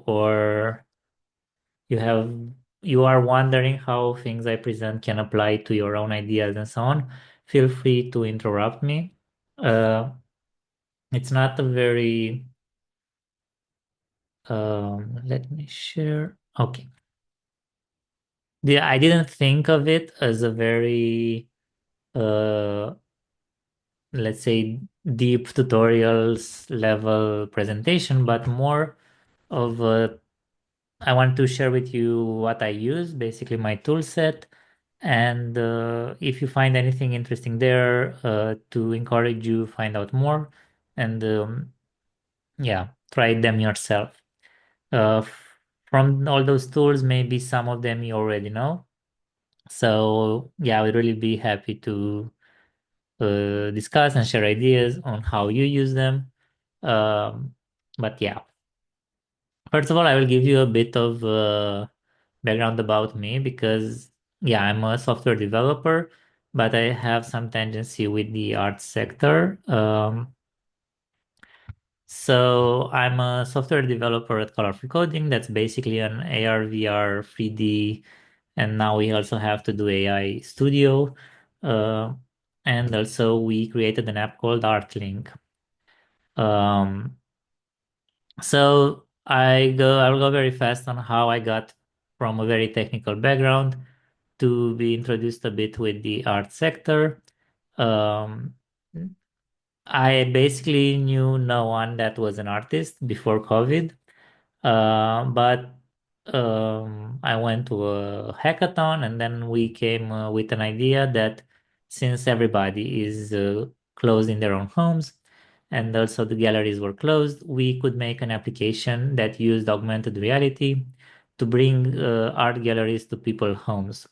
or you have you are wondering how things I present can apply to your own ideas and so on, feel free to interrupt me. Uh, it's not a very let me share. Okay. I didn't think of it as a very uh let's say deep tutorials level presentation, but more of a I want to share with you what I use, basically my tool set. And if you find anything interesting there, to encourage you find out more and yeah, try them yourself. From all those tools, maybe some of them you already know. So yeah, I would really be happy to discuss and share ideas on how you use them. Um, but yeah, first of all, I will give you a bit of background about me because, yeah, I'm a software developer, but I have some tendency with the art sector. So I'm a software developer at Colorful Coding. That's basically an AR, VR, 3D, and now we also have to do AI Studio. Uh, and also we created an app called ArtLink. Um, So I'll go very fast on how I got from a very technical background to be introduced a bit with the art sector. Um, I basically knew no one that was an artist before COVID. But I went to a hackathon and then we came with an idea that since everybody is closed in their own homes and also the galleries were closed, we could make an application that used augmented reality to bring art galleries to people's homes.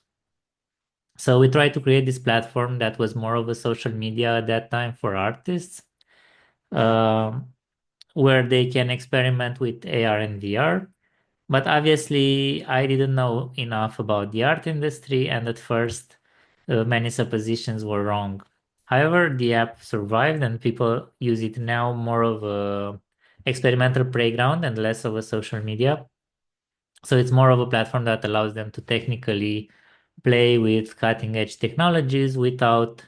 So we tried to create this platform that was more of a social media at that time for artists, um, where they can experiment with AR and VR. But obviously, I didn't know enough about the art industry, and at first, many suppositions were wrong. However, the app survived, and people use it now more of a experimental playground and less of a social media. So it's more of a platform that allows them to technically play with cutting edge technologies without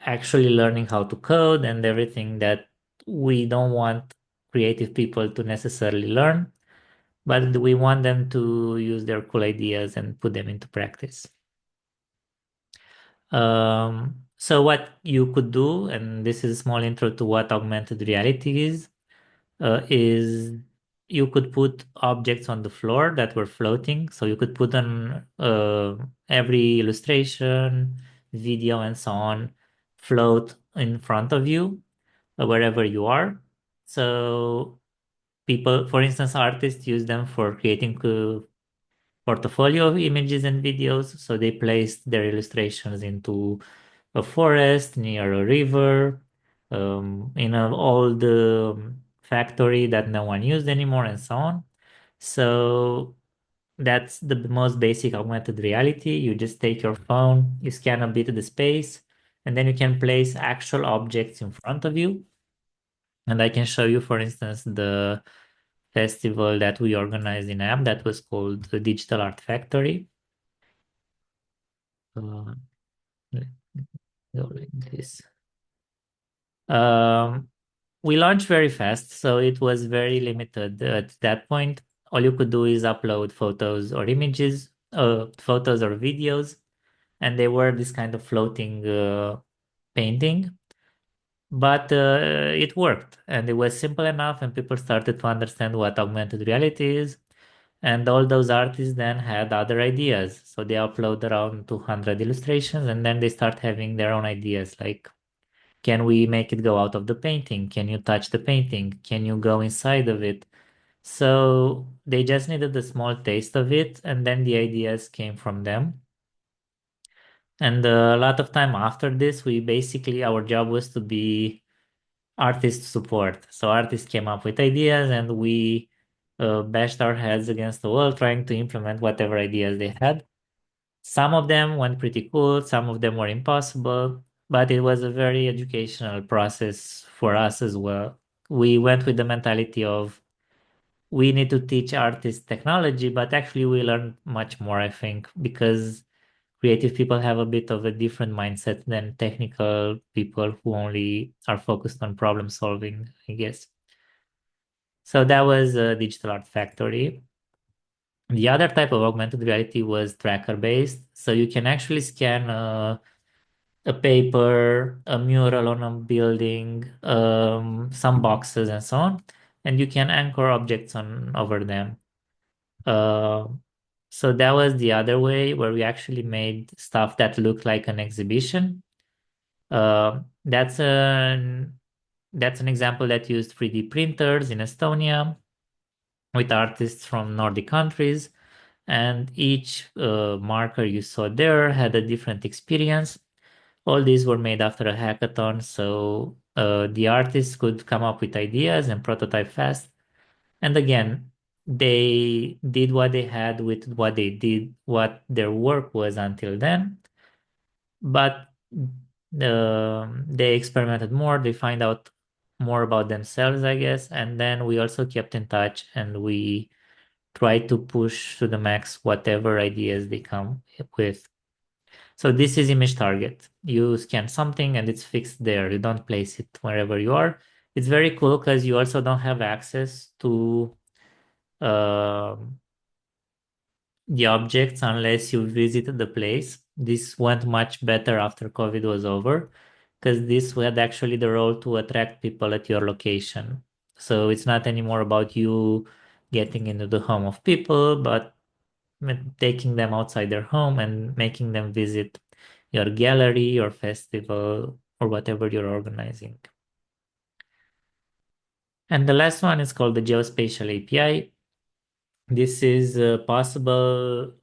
actually learning how to code and everything that we don't want creative people to necessarily learn, but we want them to use their cool ideas and put them into practice. So what you could do, and this is a small intro to what augmented reality is you could put objects on the floor that were floating. So you could put on every illustration, video, and so on float in front of you wherever you are. So people, for instance, artists use them for creating portfolio of images and videos. So they placed their illustrations into a forest near a river, in an old factory that no one used anymore, and so on. So that's the most basic augmented reality. You just take your phone, you scan a bit of the space, and then you can place actual objects in front of you. And I can show you, for instance, the festival that we organized in Am that was called the Digital Art Factory. Uh, let me go like this. Um, we launched very fast, so it was very limited at that point. All you could do is upload photos or images, photos or videos, and they were this kind of floating painting. But it worked, and it was simple enough, and people started to understand what augmented reality is. And all those artists then had other ideas. So they upload around 200 illustrations and then they start having their own ideas like, can we make it go out of the painting? Can you touch the painting? Can you go inside of it? So they just needed a small taste of it and then the ideas came from them. And a lot of time after this, we basically, our job was to be artist support. So artists came up with ideas and we bashed our heads against the wall trying to implement whatever ideas they had. Some of them went pretty cool, some of them were impossible, but it was a very educational process for us as well. We went with the mentality of we need to teach artists technology, but actually we learn much more, I think, because creative people have a bit of a different mindset than technical people who only are focused on problem solving, I guess. So that was a digital art factory. The other type of augmented reality was tracker based. So you can actually scan a paper, a mural on a building, some boxes and so on, and you can anchor objects on over them. Uh, so that was the other way where we actually made stuff that looked like an exhibition. Uh, that's an that's an example that used 3D printers in Estonia with artists from Nordic countries, and each marker you saw there had a different experience. All these were made after a hackathon, so the artists could come up with ideas and prototype fast. And again, they did what they had with what they did, what their work was until then. But they experimented more, they find out more about themselves, I guess. And then we also kept in touch and we tried to push to the max whatever ideas they come with. So this is image target. You scan something and it's fixed there. You don't place it wherever you are. It's very cool because you also don't have access to um the objects unless you visited the place. This went much better after COVID was over because this had actually the role to attract people at your location. So it's not anymore about you getting into the home of people, but taking them outside their home and making them visit your gallery, your festival, or whatever you're organizing. And the last one is called the Geospatial API. This is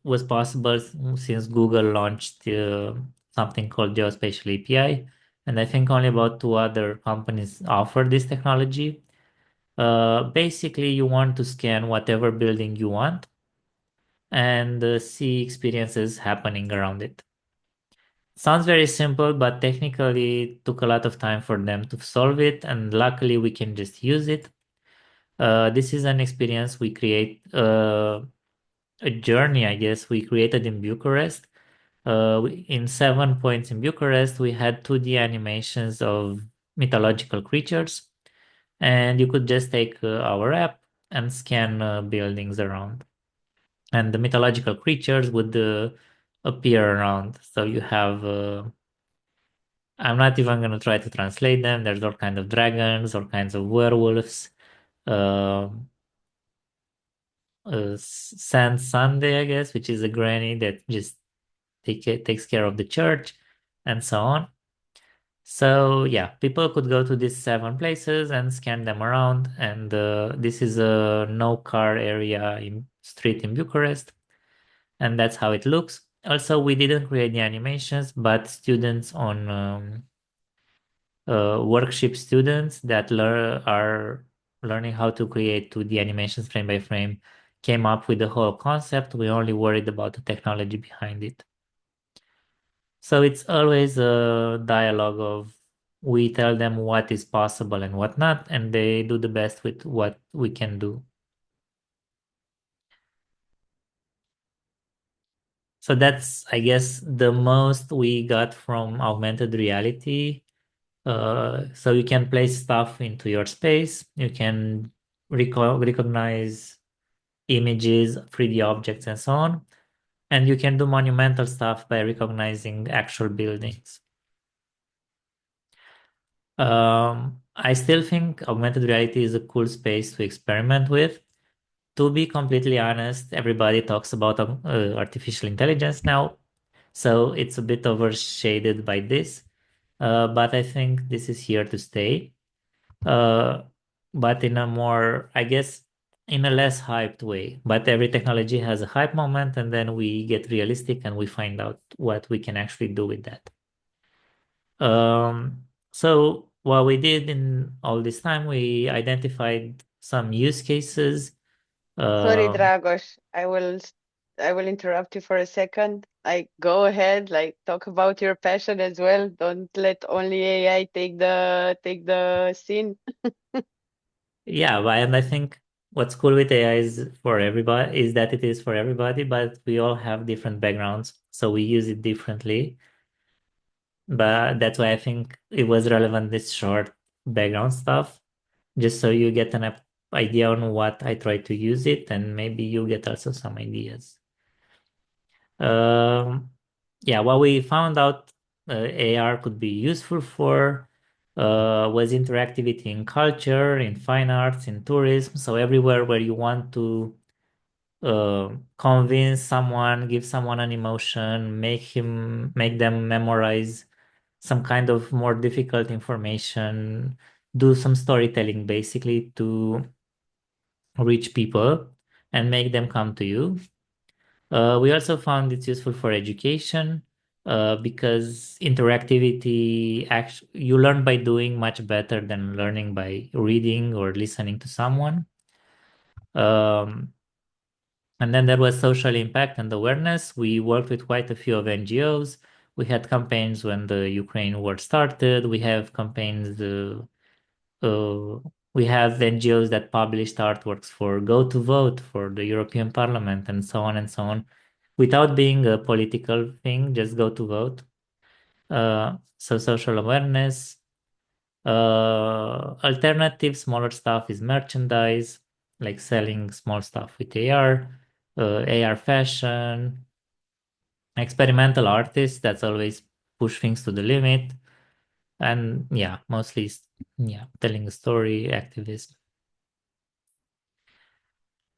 was possible since Google launched something called Geospatial API, and I think only about two other companies offer this technology. Basically, you want to scan whatever building you want and see experiences happening around it. Sounds very simple, but technically it took a lot of time for them to solve it, and luckily we can just use it. This is an experience we create. A journey, I guess, we created in Bucharest. In 7 points in Bucharest, we had 2D animations of mythological creatures, and you could just take our app and scan buildings around, and the mythological creatures would appear around. So you have, I'm not even going to try to translate them. There's all kinds of dragons, all kinds of werewolves, uh, Sand Sunday, I guess, which is a granny that just takes care of the church and so on. So yeah, people could go to these 7 places and scan them around. And this is a no car area in street in Bucharest, and that's how it looks. Also, we didn't create the animations, but students on workshop students that are learning how to create 2D animations frame by frame came up with the whole concept. We only worried about the technology behind it. So it's always a dialogue of we tell them what is possible and what not, and they do the best with what we can do. So that's, I guess, the most we got from augmented reality. So you can place stuff into your space. You can recognize images, 3D objects, and so on. And you can do monumental stuff by recognizing actual buildings. I still think augmented reality is a cool space to experiment with. To be completely honest, everybody talks about artificial intelligence now, so it's a bit overshaded by this. But I think this is here to stay. Uh, but in a more, I guess, in a less hyped way. But every technology has a hype moment, and then we get realistic and we find out what we can actually do with that. So what we did in all this time, we identified some use cases. Sorry, Um, Dragos. I will interrupt you for a second. Like, go ahead, like talk about your passion as well. Don't let only AI take the scene. yeah, and I think what's cool with AI is that it is for everybody, but we all have different backgrounds, so we use it differently. But that's why I think it was relevant, this short background stuff, just so you get an idea on what I try to use it, and maybe you get also some ideas. Um, yeah, what we found out AR could be useful for was interactivity in culture, in fine arts, in tourism. So everywhere where you want to convince someone, give someone an emotion, make them memorize some kind of more difficult information, do some storytelling basically to reach people and make them come to you. We also found it's useful for education because interactivity, you learn by doing much better than learning by reading or listening to someone. Um, and then there was social impact and awareness. We worked with quite a few of NGOs. We had campaigns when the Ukraine war started. We have campaigns. Uh, we have NGOs that published artworks for Go to Vote for the European Parliament and so on and so on, without being a political thing, just go to vote. So social awareness. Alternative smaller stuff is merchandise, like selling small stuff with AR, AR fashion, experimental artists, that's always push things to the limit. And yeah, mostly, yeah, telling a story, activism.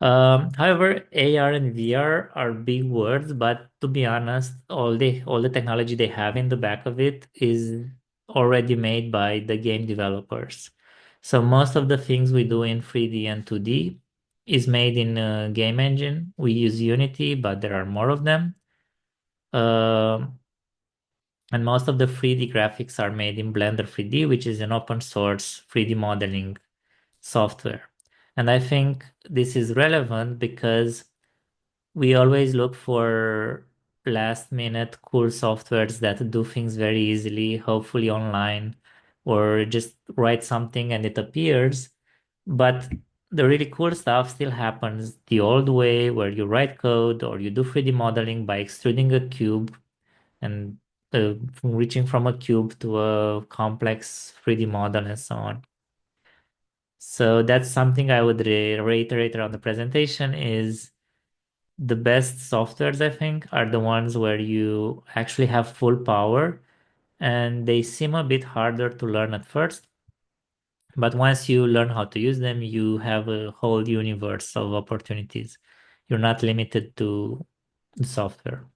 However, AR and VR are big words, but to be honest, all the technology they have in the back of it is already made by the game developers. So most of the things we do in 3D and 2D is made in a game engine. We use Unity, but there are more of them. And most of the 3D graphics are made in Blender 3D, which is an open source 3D modeling software. And I think this is relevant because we always look for last minute cool softwares that do things very easily, hopefully online, or just write something and it appears. But the really cool stuff still happens the old way, where you write code or you do 3D modeling by extruding a cube and reaching from a cube to a complex 3D model and so on. So that's something I would reiterate around the presentation is the best softwares, I think, are the ones where you actually have full power and they seem a bit harder to learn at first. But once you learn how to use them, you have a whole universe of opportunities. You're not limited to the software.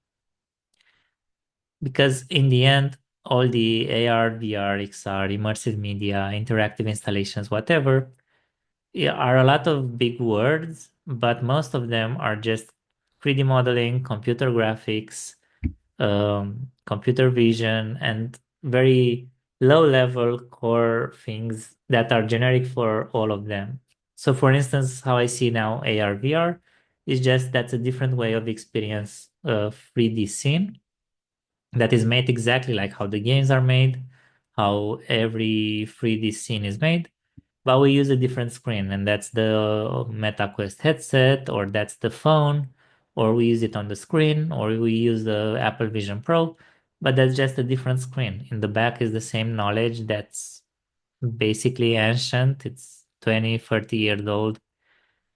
Because in the end, all the AR, VR, XR, immersive media, interactive installations, whatever, yeah, are a lot of big words, but most of them are just 3D modeling, computer graphics, computer vision, and very low level core things that are generic for all of them. So for instance, how I see now AR VR is just that's a different way of experience a 3D scene that is made exactly like how the games are made, how every 3D scene is made, but we use a different screen, and that's the Meta Quest headset, or that's the phone, or we use it on the screen, or we use the Apple Vision Pro, but that's just a different screen. In the back is the same knowledge that's basically ancient. It's 20, 30 years old.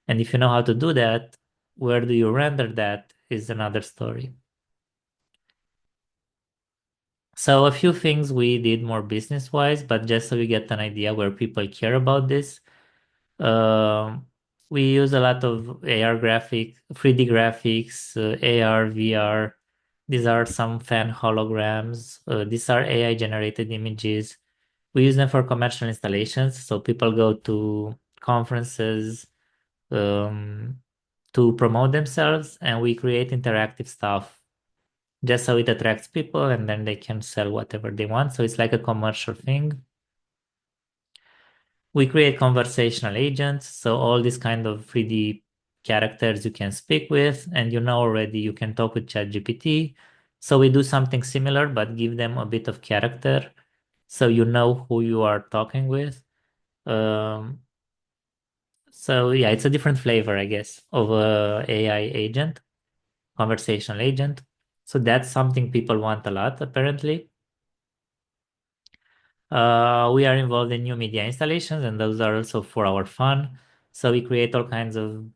And if you know how to do that, where do you render that is another story. So a few things we did more business wise, but just so you get an idea where people care about this. Um, we use a lot of AR graphics, 3D graphics, AR, VR. These are some fan holograms. These are AI generated images. We use them for commercial installations. So people go to conferences um, to promote themselves, and we create interactive stuff just so it attracts people and then they can sell whatever they want. So it's like a commercial thing. We create conversational agents, so all these kind of 3D characters you can speak with, and you know already you can talk with ChatGPT. So we do something similar, but give them a bit of character, so you know who you are talking with. Um, So yeah, it's a different flavor, I guess, of a AI agent, conversational agent. So that's something people want a lot, apparently. We are involved in new media installations, and those are also for our fun. So we create all kinds of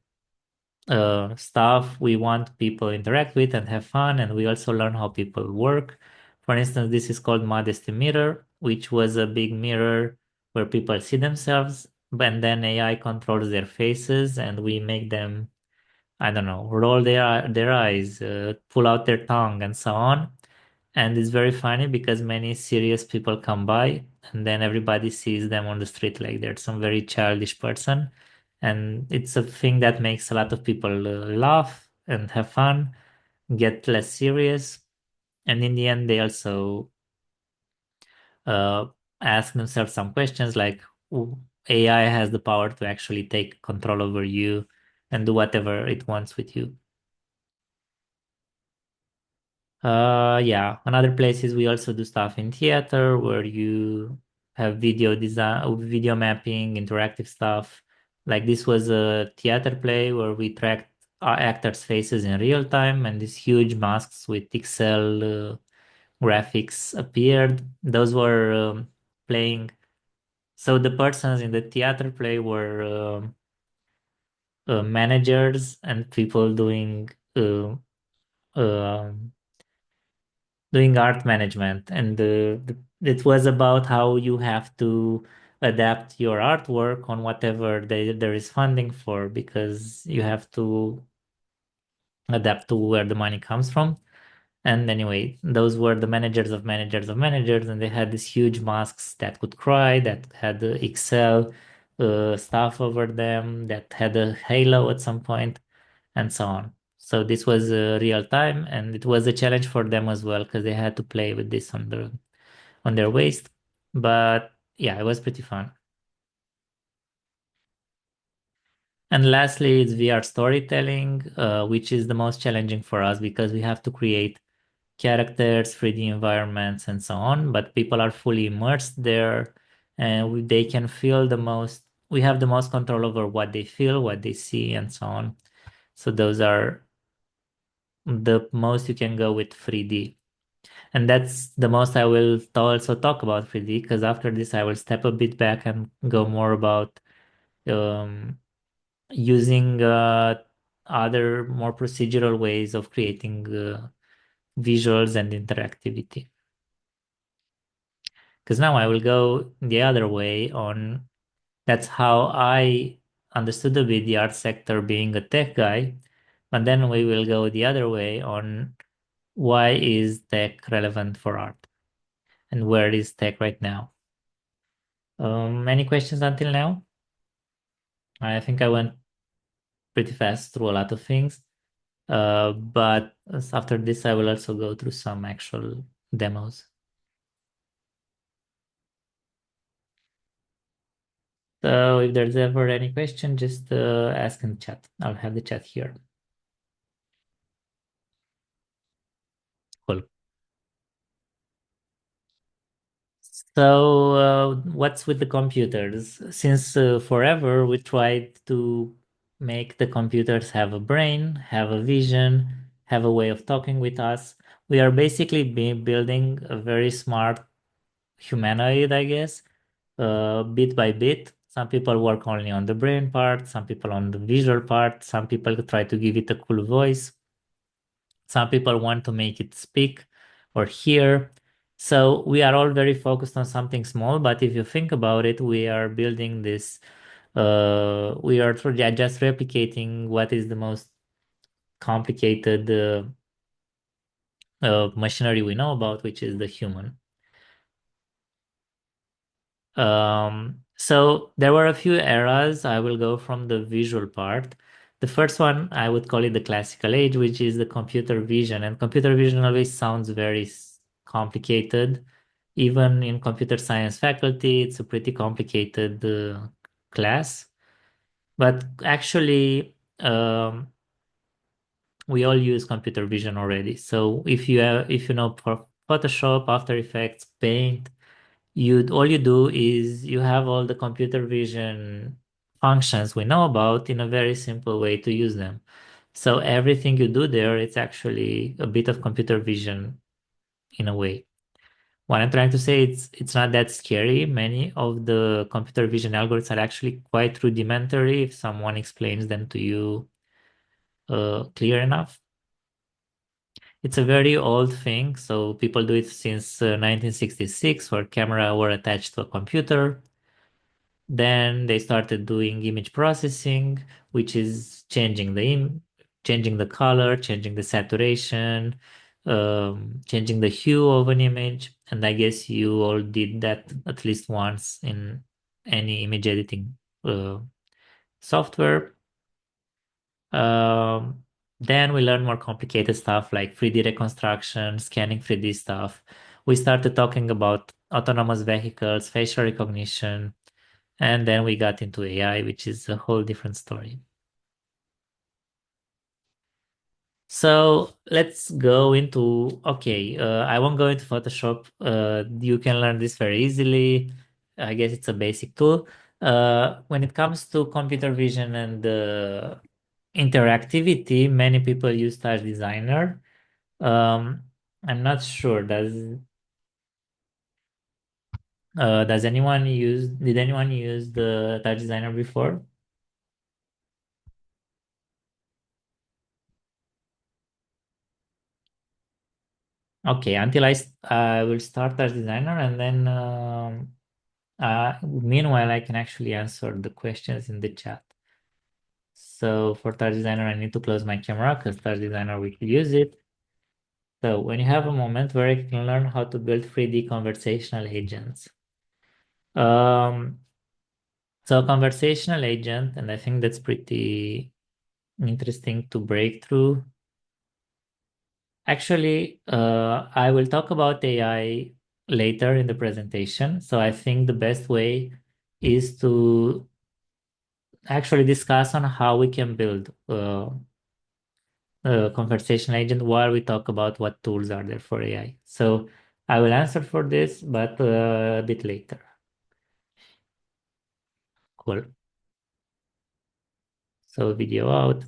stuff we want people interact with and have fun, and we also learn how people work. For instance, this is called Modesty Mirror, which was a big mirror where people see themselves, but then AI controls their faces, and we make them, I don't know, roll their eyes, pull out their tongue, and so on. And it's very funny because many serious people come by, and then everybody sees them on the street like they're some very childish person. And it's a thing that makes a lot of people laugh and have fun, get less serious. And in the end, they also uh, ask themselves some questions like, AI has the power to actually take control over you and do whatever it wants with you. Yeah, another places we also do stuff in theater where you have video design, video mapping, interactive stuff. Like this was a theater play where we tracked our actors' faces in real time, and these huge masks with Excel graphics appeared. Those were playing. So the persons in the theater play were managers and people um doing art management, and it was about how you have to adapt your artwork on whatever there is funding for, because you have to adapt to where the money comes from. And anyway, those were the managers of managers of managers, and they had these huge masks that could cry, that had the Excel stuff over them, that had a halo at some point, and so on. So this was real time, and it was a challenge for them as well because they had to play with this on their waist. But yeah, it was pretty fun. And lastly, it's VR storytelling, which is the most challenging for us because we have to create characters, 3D environments, and so on. But people are fully immersed there, and they can feel the most. We have the most control over what they feel, what they see, and so on. So those are the most you can go with 3D. And that's the most I will also talk about 3D, because after this I will step a bit back and go more about um, using other more procedural ways of creating visuals and interactivity. Because now I will go the other way on that's how I understood the bit the art sector being a tech guy, but then we will go the other way on why is tech relevant for art and where is tech right now. Any questions until now? I think I went pretty fast through a lot of things. But after this, I will also go through some actual demos. So if there's ever any question, just ask in the chat. I'll have the chat here. Cool. So what's with the computers? Since forever we tried to make the computers have a brain, have a vision, have a way of talking with us. We are basically building a very smart humanoid, I guess, bit by bit. Some people work only on the brain part, some people on the visual part, some people try to give it a cool voice, some people want to make it speak or hear. So we are all very focused on something small, but if you think about it, we are building this, we are just replicating what is the most complicated machinery we know about, which is the human. So there were a few eras. I will go from the visual part. The first one, I would call it the classical age, which is the computer vision. And computer vision always sounds very complicated. Even in computer science faculty, it's a pretty complicated class. But actually, we all use computer vision already. So if you know for Photoshop, After Effects, Paint, you all you do is you have all the computer vision functions we know about in a very simple way to use them. So everything you do there, it's actually a bit of computer vision in a way. What I'm trying to say, it's not that scary. Many of the computer vision algorithms are actually quite rudimentary if someone explains them to you clear enough. It's a very old thing, so people do it since 1966, where camera were attached to a computer. Then they started doing image processing, which is changing the color, changing the saturation, changing the hue of an image. And I guess you all did that at least once in any image editing uh, software. Um, then we learned more complicated stuff like 3D reconstruction, scanning 3D stuff. We started talking about autonomous vehicles, facial recognition, and then we got into AI, which is a whole different story. So let's go into, okay, I won't go into Photoshop. You can learn this very easily. I guess it's a basic tool. When it comes to computer vision and interactivity, many people use Touch Designer. Um, I'm not sure. Does anyone did anyone use the Touch Designer before? Okay, until I will start as designer, and then meanwhile I can actually answer the questions in the chat. So for Touch Designer, I need to close my camera because Touch Designer we could use it. So when you have a moment where you can learn how to build 3D conversational agents. Um, so conversational agent, and I think that's pretty interesting to break through. Actually, I will talk about AI later in the presentation. So I think the best way is to actually discuss on how we can build a conversational agent while we talk about what tools are there for AI. So I will answer for this, but a bit later. Cool. So video out.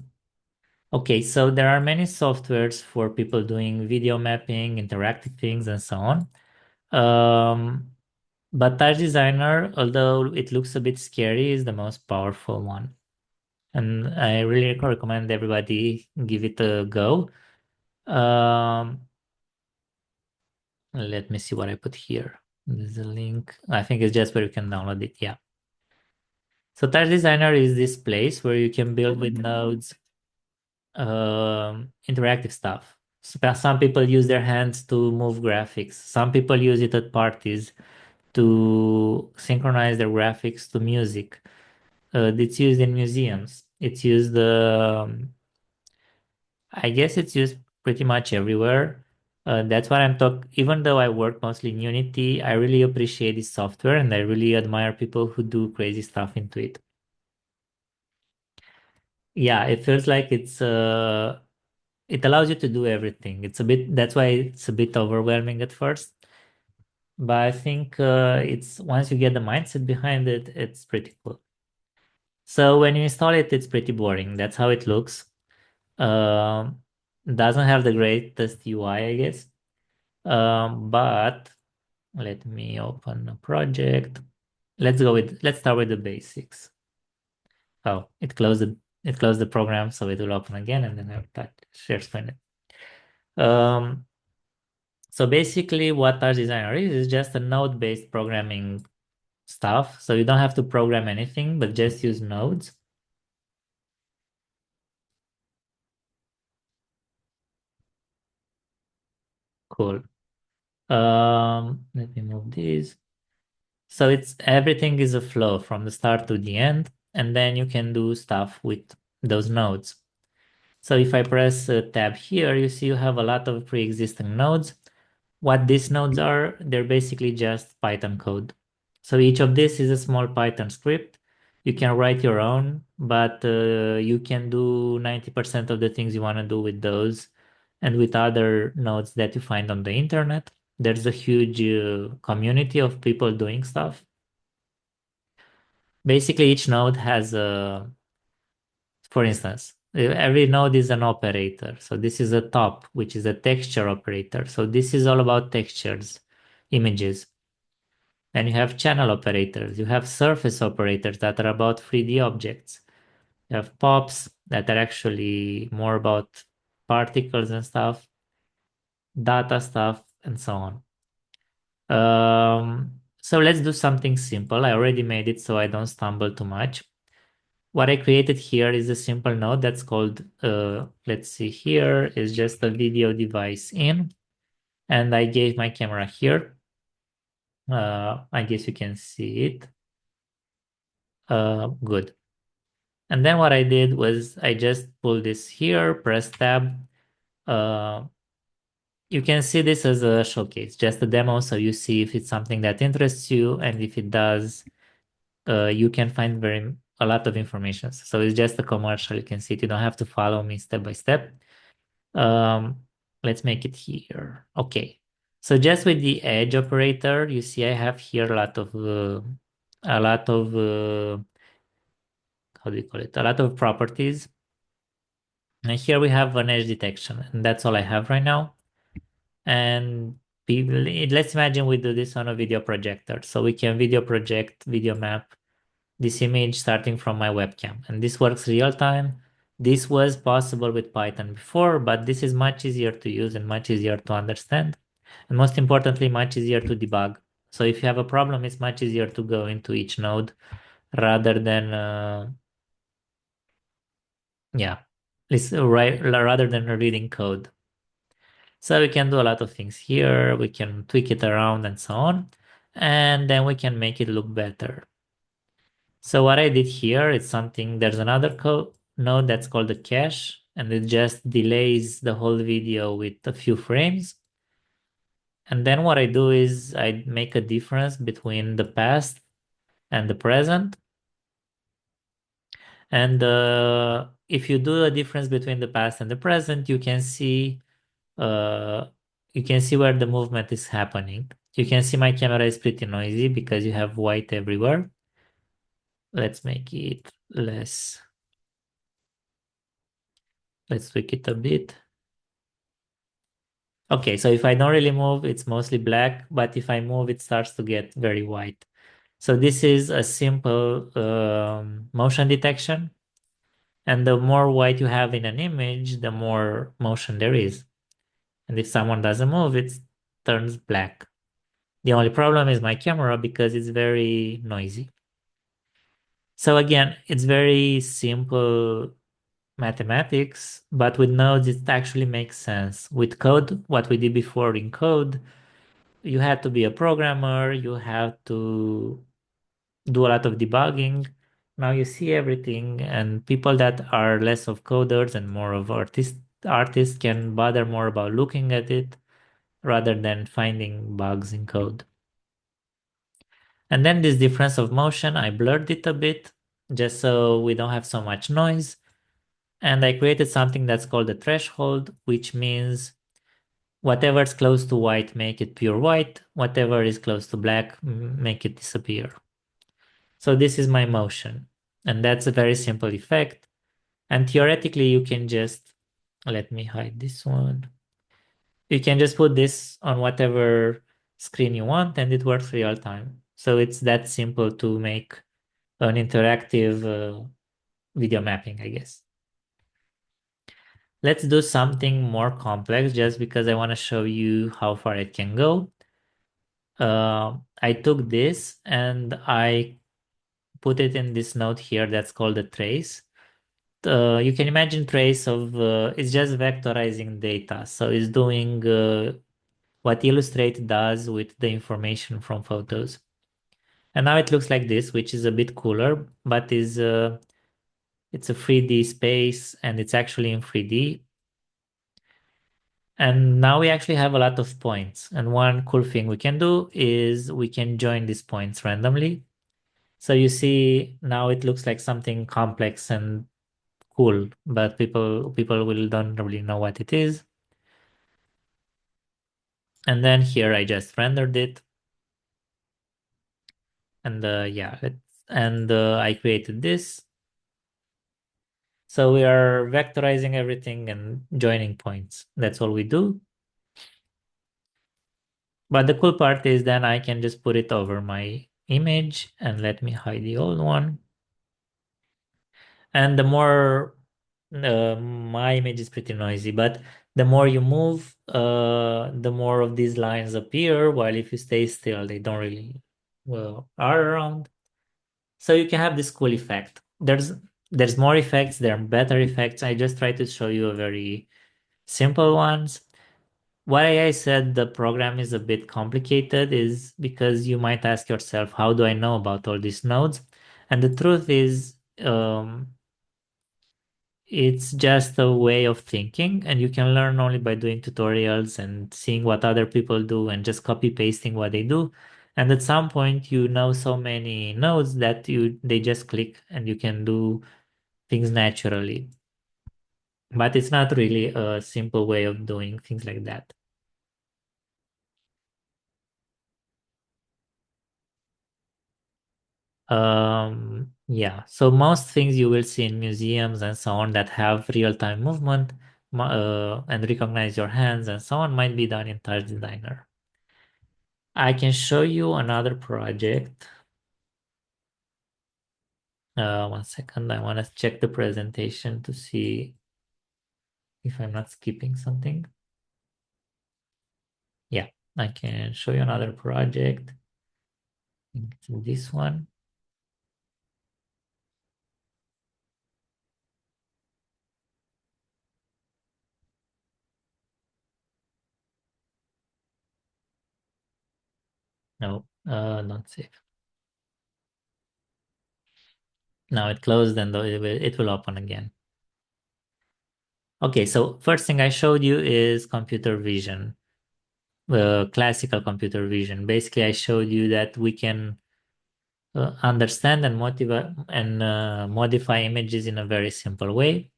Okay, so there are many softwares for people doing video mapping, interactive things, and so on. But Touch Designer, although it looks a bit scary, is the most powerful one. And I really recommend everybody give it a go. Um, Let me see what I put here. There's a link. I think it's just where you can download it. Yeah. So Touch Designer is this place where you can build with nodes interactive stuff. Some people use their hands to move graphics. Some people use it at parties to synchronize their graphics to music. It's used in museums. It's used, I guess it's used pretty much everywhere. That's what I'm talking. Even though I work mostly in Unity, I really appreciate this software and I really admire people who do crazy stuff into it. Yeah, it feels like it allows you to do everything. That's why it's a bit overwhelming at first. But I think it's once you get the mindset behind it, it's pretty cool. So when you install it, it's pretty boring. That's how it looks. Um, doesn't have the greatest UI, I guess. But let me open a project. Let's start with the basics. Oh, it closed the program, so it will open again and then I'll share screen it. So basically what Touch Designer is just a node-based programming stuff. So you don't have to program anything, but just use nodes. Cool. Let me move these. So it's everything is a flow from the start to the end, and then you can do stuff with those nodes. So if I press tab here, you see you have a lot of pre-existing nodes. What these nodes are, they're basically just Python code. So each of this is a small Python script. You can write your own, but you can do 90% of the things you want to do with those and with other nodes that you find on the internet. There's a huge community of people doing stuff. Basically, each node has for instance, every node is an operator. So this is a top, which is a texture operator. So this is all about textures, images. And you have channel operators. You have surface operators that are about 3D objects. You have pops that are actually more about particles and stuff, data stuff, and so on. So let's do something simple. I already made it so I don't stumble too much. What I created here is a simple node that's called, let's see here, is just a video device in, and I gave my camera here. I guess you can see it. Good. And then what I did was I just pulled this here, press tab. Uh, you can see this as a showcase, just a demo, so you see if it's something that interests you, and if it does, you can find a lot of information. So it's just a commercial. You can see it. You don't have to follow me step by step. Um, let's make it here. Okay. So just with the edge operator, you see I have here a lot of how do you call it? A lot of properties. And here we have an edge detection, and that's all I have right now. And let's imagine we do this on a video projector. So we can video project, video map this image starting from my webcam. And this works real time. This was possible with Python before, but this is much easier to use and much easier to understand. And most importantly, much easier to debug. So if you have a problem, it's much easier to go into each node rather than, yeah, rather than reading code. So we can do a lot of things here. We can tweak it around and so on. And then we can make it look better. So what I did here is there's another node that's called the cache, and it just delays the whole video with a few frames. And then what I do is I make a difference between the past and the present. And if you do a difference between the past and the present, uh, you can see where the movement is happening. You can see my camera is pretty noisy because you have white everywhere. Let's make it less. Let's tweak it a bit. Okay, so if I don't really move, it's mostly black, but if I move, it starts to get very white. So this is a simple motion detection. And the more white you have in an image, the more motion there is. And if someone doesn't move, it turns black. The only problem is my camera because it's very noisy. So again, it's very simple mathematics, but with nodes, it actually makes sense. With code, what we did before in code, you had to be a programmer, you have to do a lot of debugging. Now you see everything, and people that are less of coders and more of artists can bother more about looking at it rather than finding bugs in code. And then this difference of motion, I blurred it a bit just so we don't have so much noise. And I created something that's called a threshold, which means whatever is close to white, make it pure white. Whatever is close to black, make it disappear. So this is my motion. And that's a very simple effect. And theoretically, you can just, let me hide this one. You can just put this on whatever screen you want and it works real time. So it's that simple to make an interactive video mapping, I guess. Let's do something more complex just because I want to show you how far it can go. I took this and I put it in this node here that's called a trace. You can imagine trace of, it's just vectorizing data. So it's doing what Illustrate does with the information from photos. And now it looks like this, which is a bit cooler, but it's a 3D space and it's actually in 3D. And now we actually have a lot of points. And one cool thing we can do is we can join these points randomly. So you see now it looks like something complex and cool, but people will don't really know what it is. And then here I just rendered it. And yeah, and I created this. So we are vectorizing everything and joining points. That's all we do. But the cool part is then I can just put it over my image and let me hide the old one. And the more my image is pretty noisy, but the more you move, the more of these lines appear. While if you stay still, they don't really are around. So you can have this cool effect. There's more effects, there are better effects. I just try to show you a very simple ones. Why I said the program is a bit complicated is because you might ask yourself, how do I know about all these nodes? And the truth is, it's just a way of thinking, and you can learn only by doing tutorials and seeing what other people do and just copy pasting what they do. And at some point, you know so many nodes that they just click and you can do things naturally. But it's not really a simple way of doing things like that. Yeah, so most things you will see in museums and so on that have real-time movement and recognize your hands and so on might be done in Touch Designer. I can show you another project. One second, I want to check the presentation to see if I'm not skipping something. Yeah, I can show you another project. I think it's this one. No, not save. Now it closed and it will open again. Okay, so first thing I showed you is computer vision, classical computer vision. Basically, I showed you that we can understand and modify images in a very simple way.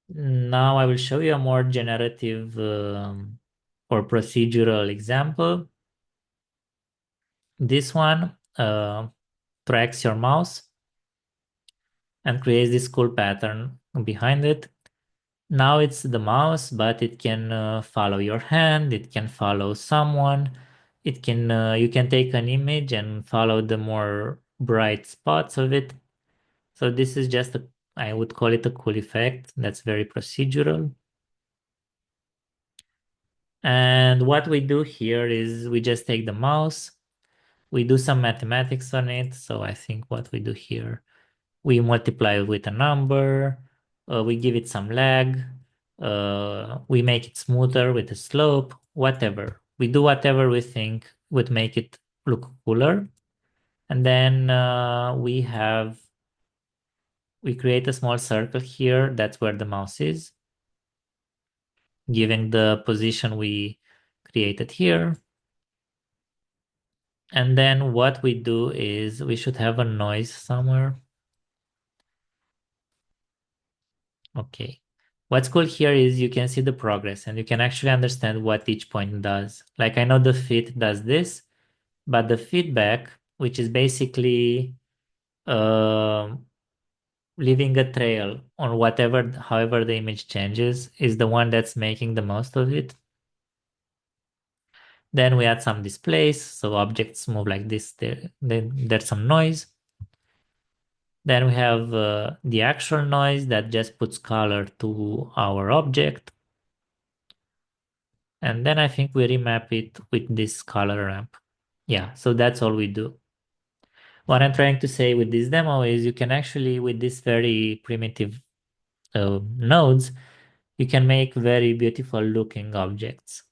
Now I will show you a more generative or procedural example. This one tracks your mouse and creates this cool pattern behind it. Now it's the mouse, but it can follow your hand, it can follow someone, it can you can take an image and follow the more bright spots of it. So this is just I would call it a cool effect that's very procedural. And what we do here is we just take the mouse, we do some mathematics on it. So I think what we do here, we multiply it with a number, we give it some lag, we make it smoother with a slope, whatever. We do whatever we think would make it look cooler. And then we create a small circle here. That's where the mouse is, giving the position we created here. And then what we do is we should have a noise somewhere. Okay. What's cool here is you can see the progress and you can actually understand what each point does. Like I know the fit does this, but the feedback, which is basically um leaving a trail on however the image changes, is the one that's making the most of it. Then we add some displays, so objects move like this. Then there's some noise. Then we have the actual noise that just puts color to our object. And then I think we remap it with this color ramp. Yeah, so that's all we do. What I'm trying to say with this demo is you can actually, with this very primitive nodes, you can make very beautiful looking objects.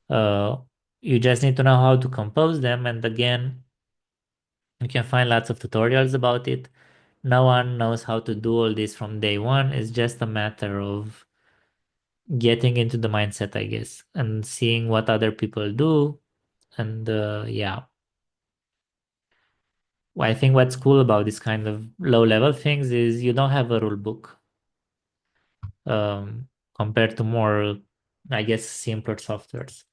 Uh, you just need to know how to compose them. And again, you can find lots of tutorials about it. No one knows how to do all this from day one. It's just a matter of getting into the mindset, I guess, and seeing what other people do. And yeah, well, I think what's cool about this kind of low level things is you don't have a rule book compared to more, I guess, simpler softwares.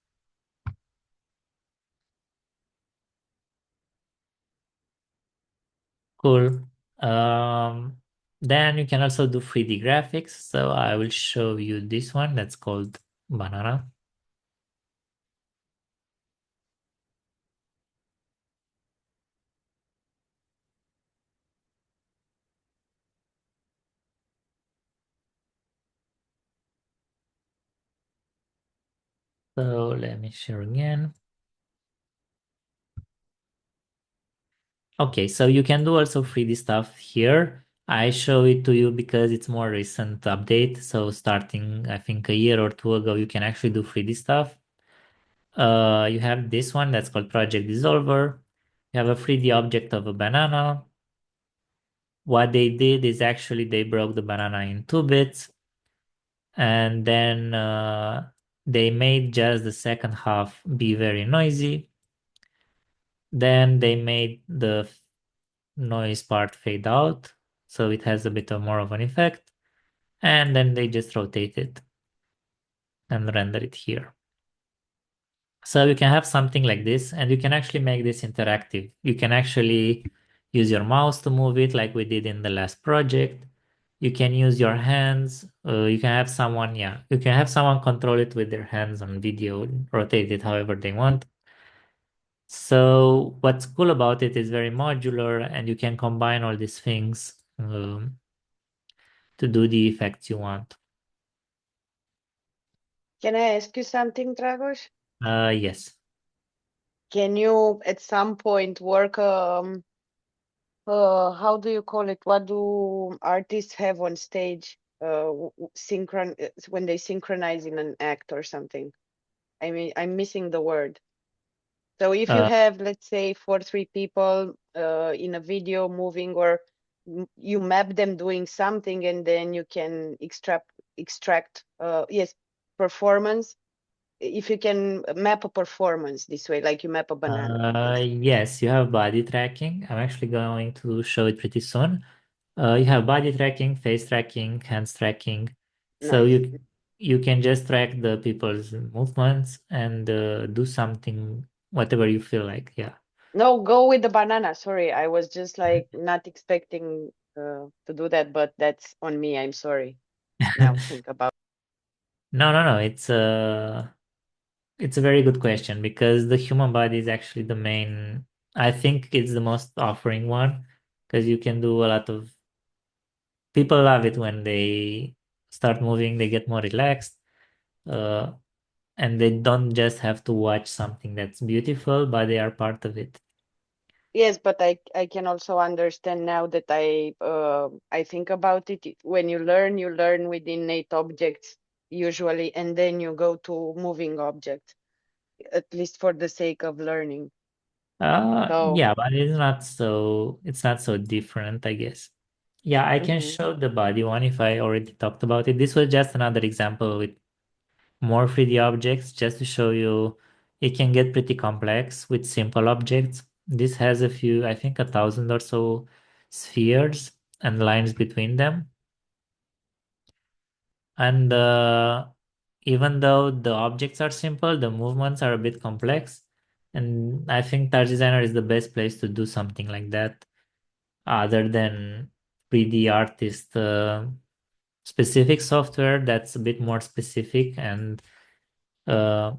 Cool. Um, then you can also do 3D graphics. So I will show you this one that's called banana. So let me share again. Okay, so you can do also 3D stuff here. I show it to you because it's more recent update. So starting, I think a year or two ago, you can actually do 3D stuff. You have this one that's called Project Dissolver. You have a 3D object of a banana. What they did is actually they broke the banana in two bits and then they made just the second half be very noisy. Then they made the noise part fade out, so it has a bit of more of an effect. And then they just rotate it and render it here. So you can have something like this, and you can actually make this interactive. You can actually use your mouse to move it like we did in the last project. You can use your hands. You can have someone, yeah, you can have someone control it with their hands on video, rotate it however they want. So what's cool about it is very modular, and you can combine all these things to do the effects you want. Can I ask you something, Dragos? Yes. Can you at some point work how do you call it? What do artists have on stage? When they synchronize in an act or something. I mean, I'm missing the word. So if you Uh, have, let's say, four, three people in a video moving, or you map them doing something, and then you can extract yes, performance. If you can map a performance this way, like you map a banana, basically. yes, you have body tracking. I'm actually going to show it pretty soon. You have body tracking, face tracking, hands tracking. So Nice. you can just track the people's movements and do something, whatever you feel like. Yeah. No, go with the banana. Sorry, I was just like not expecting to do that, but that's on me. I'm sorry. Now think about. No, no, no. It's a very good question because the human body is actually the main. I think it's the most offering one because you can do a lot of. People love it when they start moving. They get more relaxed. Uh, and they don't just have to watch something that's beautiful, but they are part of it. Yes, but I can also understand now that I think about it. When you learn with innate objects usually, and then you go to moving objects, at least for the sake of learning. So, Yeah, but it's not so different, I guess. Yeah, I can mhm. show the body one if I already talked about it. This was just another example with more 3D objects, just to show you it can get pretty complex with simple objects. This has a few, I think 1,000 or so spheres and lines between them. And even though the objects are simple, the movements are a bit complex. And I think Touch Designer is the best place to do something like that, other than 3D artist specific software that's a bit more specific. And uh,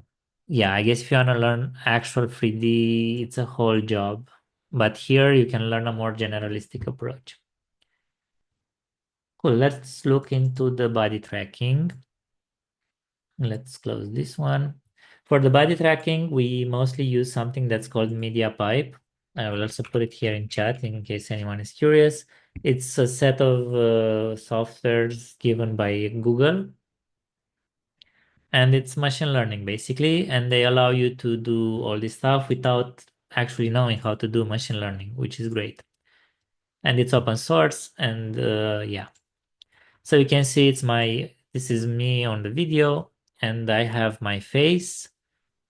yeah, I guess if you want to learn actual 3D, it's a whole job. But here you can learn a more generalistic approach. Cool, let's look into the body tracking. Let's close this one. For the body tracking, we mostly use something that's called Media Pipe. I will also put it here in chat in case anyone is curious. It's a set of softwares given by Google, and it's machine learning basically, and they allow you to do all this stuff without actually knowing how to do machine learning, which is great. And it's open source, and yeah. So you can see this is me on the video, and I have my face.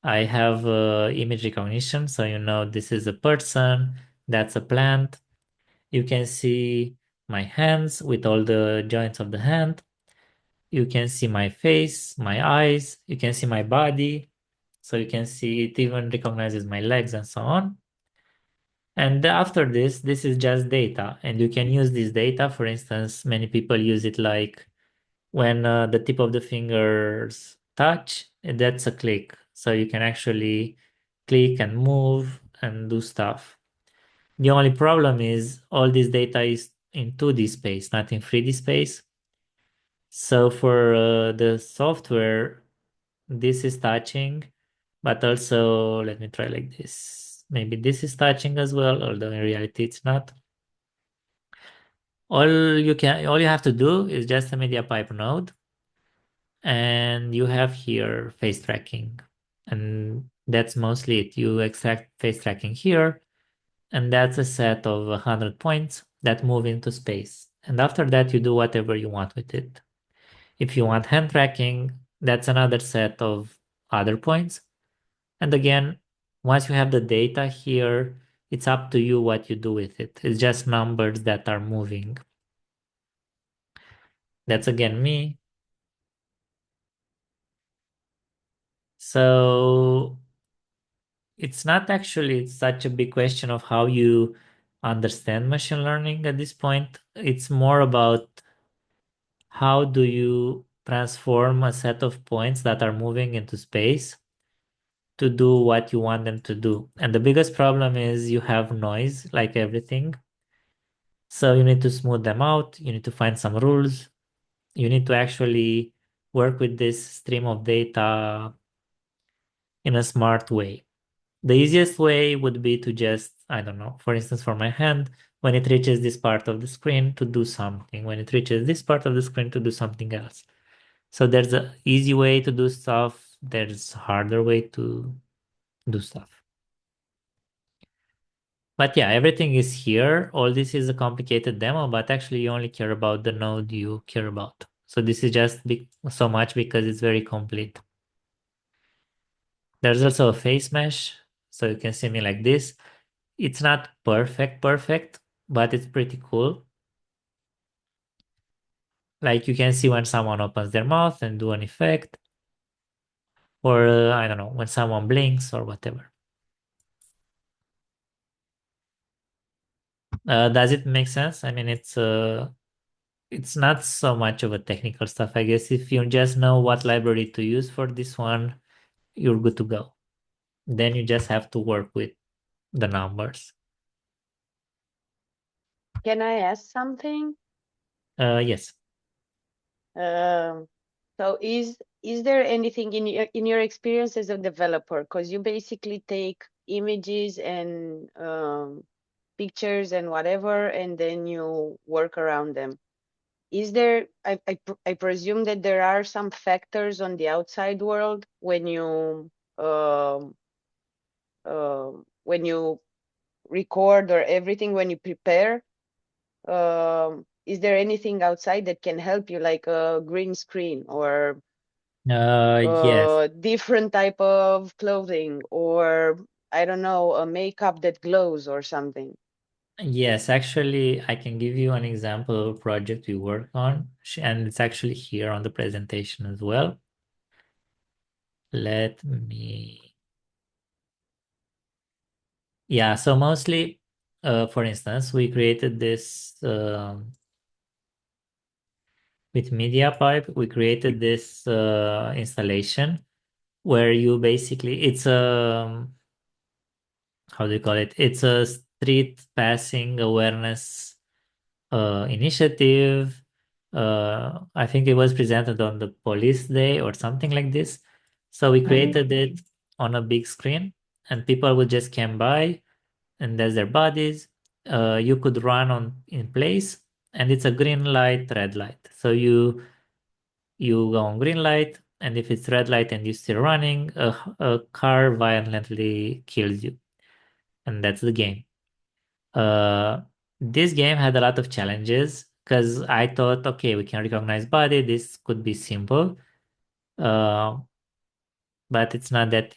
I have image recognition, so you know this is a person, that's a plant. You can see my hands with all the joints of the hand. You can see my face, my eyes. You can see my body. So you can see it even recognizes my legs and so on. And after this is just data, and you can use this data. For instance, many people use it like when the tip of the fingers touch, that's a click. So you can actually click and move and do stuff. The only problem is all this data is in 2D space, not in 3D space. So for the software, this is touching, but also let me try like this. Maybe this is touching as well, although in reality it's not. All you have to do is just a media pipe node, and you have here face tracking, and that's mostly it. You extract face tracking here, and that's a set of 100 points that move into space. And after that, you do whatever you want with it. If you want hand tracking, that's another set of other points. And again, once you have the data here, it's up to you what you do with it. It's just numbers that are moving. That's again me. So it's not actually such a big question of how you understand machine learning at this point. It's more about how do you transform a set of points that are moving into space to do what you want them to do. And the biggest problem is you have noise, like everything. So you need to smooth them out. You need to find some rules. You need to actually work with this stream of data in a smart way. The easiest way would be to just, I don't know, for instance, for my hand, when it reaches this part of the screen to do something, when it reaches this part of the screen to do something else. So there's an easy way to do stuff, there's a harder way to do stuff. But yeah, everything is here. All this is a complicated demo, but actually you only care about the node you care about. So this is just so much because it's very complete. There's also a face mesh, so you can see me like this. It's not perfect, but it's pretty cool. Like you can see when someone opens their mouth and do an effect, or I don't know, when someone blinks or whatever. Does it make sense? I mean, it's not so much of a technical stuff, I guess. If you just know what library to use for this one, you're good to go. Then you just have to work with the numbers. Can I ask something? Yes. Um, so is there anything in your experience as a developer? Because you basically take images and pictures and whatever, and then you work around them. Is there, I presume that there are some factors on the outside world um, when you record or everything, when you prepare. Is there anything outside that can help you, like a green screen or Yes. different type of clothing or I don't know, a makeup that glows or something? Yes, actually, I can give you an example of a project we work on, and it's actually here on the presentation as well. Let me, yeah, so mostly, for instance, we created this with MediaPipe, we created this installation where you basically, it's a, how do you call it? It's a street passing awareness initiative. I think it was presented on the police day or something like this. So we created it on a big screen, and people would just come by, and there's their bodies. You could run on in place, and it's a green light, red light. So you go on green light, and if it's red light and you're still running, a car violently kills you, and that's the game. Uh, this game had a lot of challenges because I thought, okay, we can recognize body. This could be simple, uh, but it's not that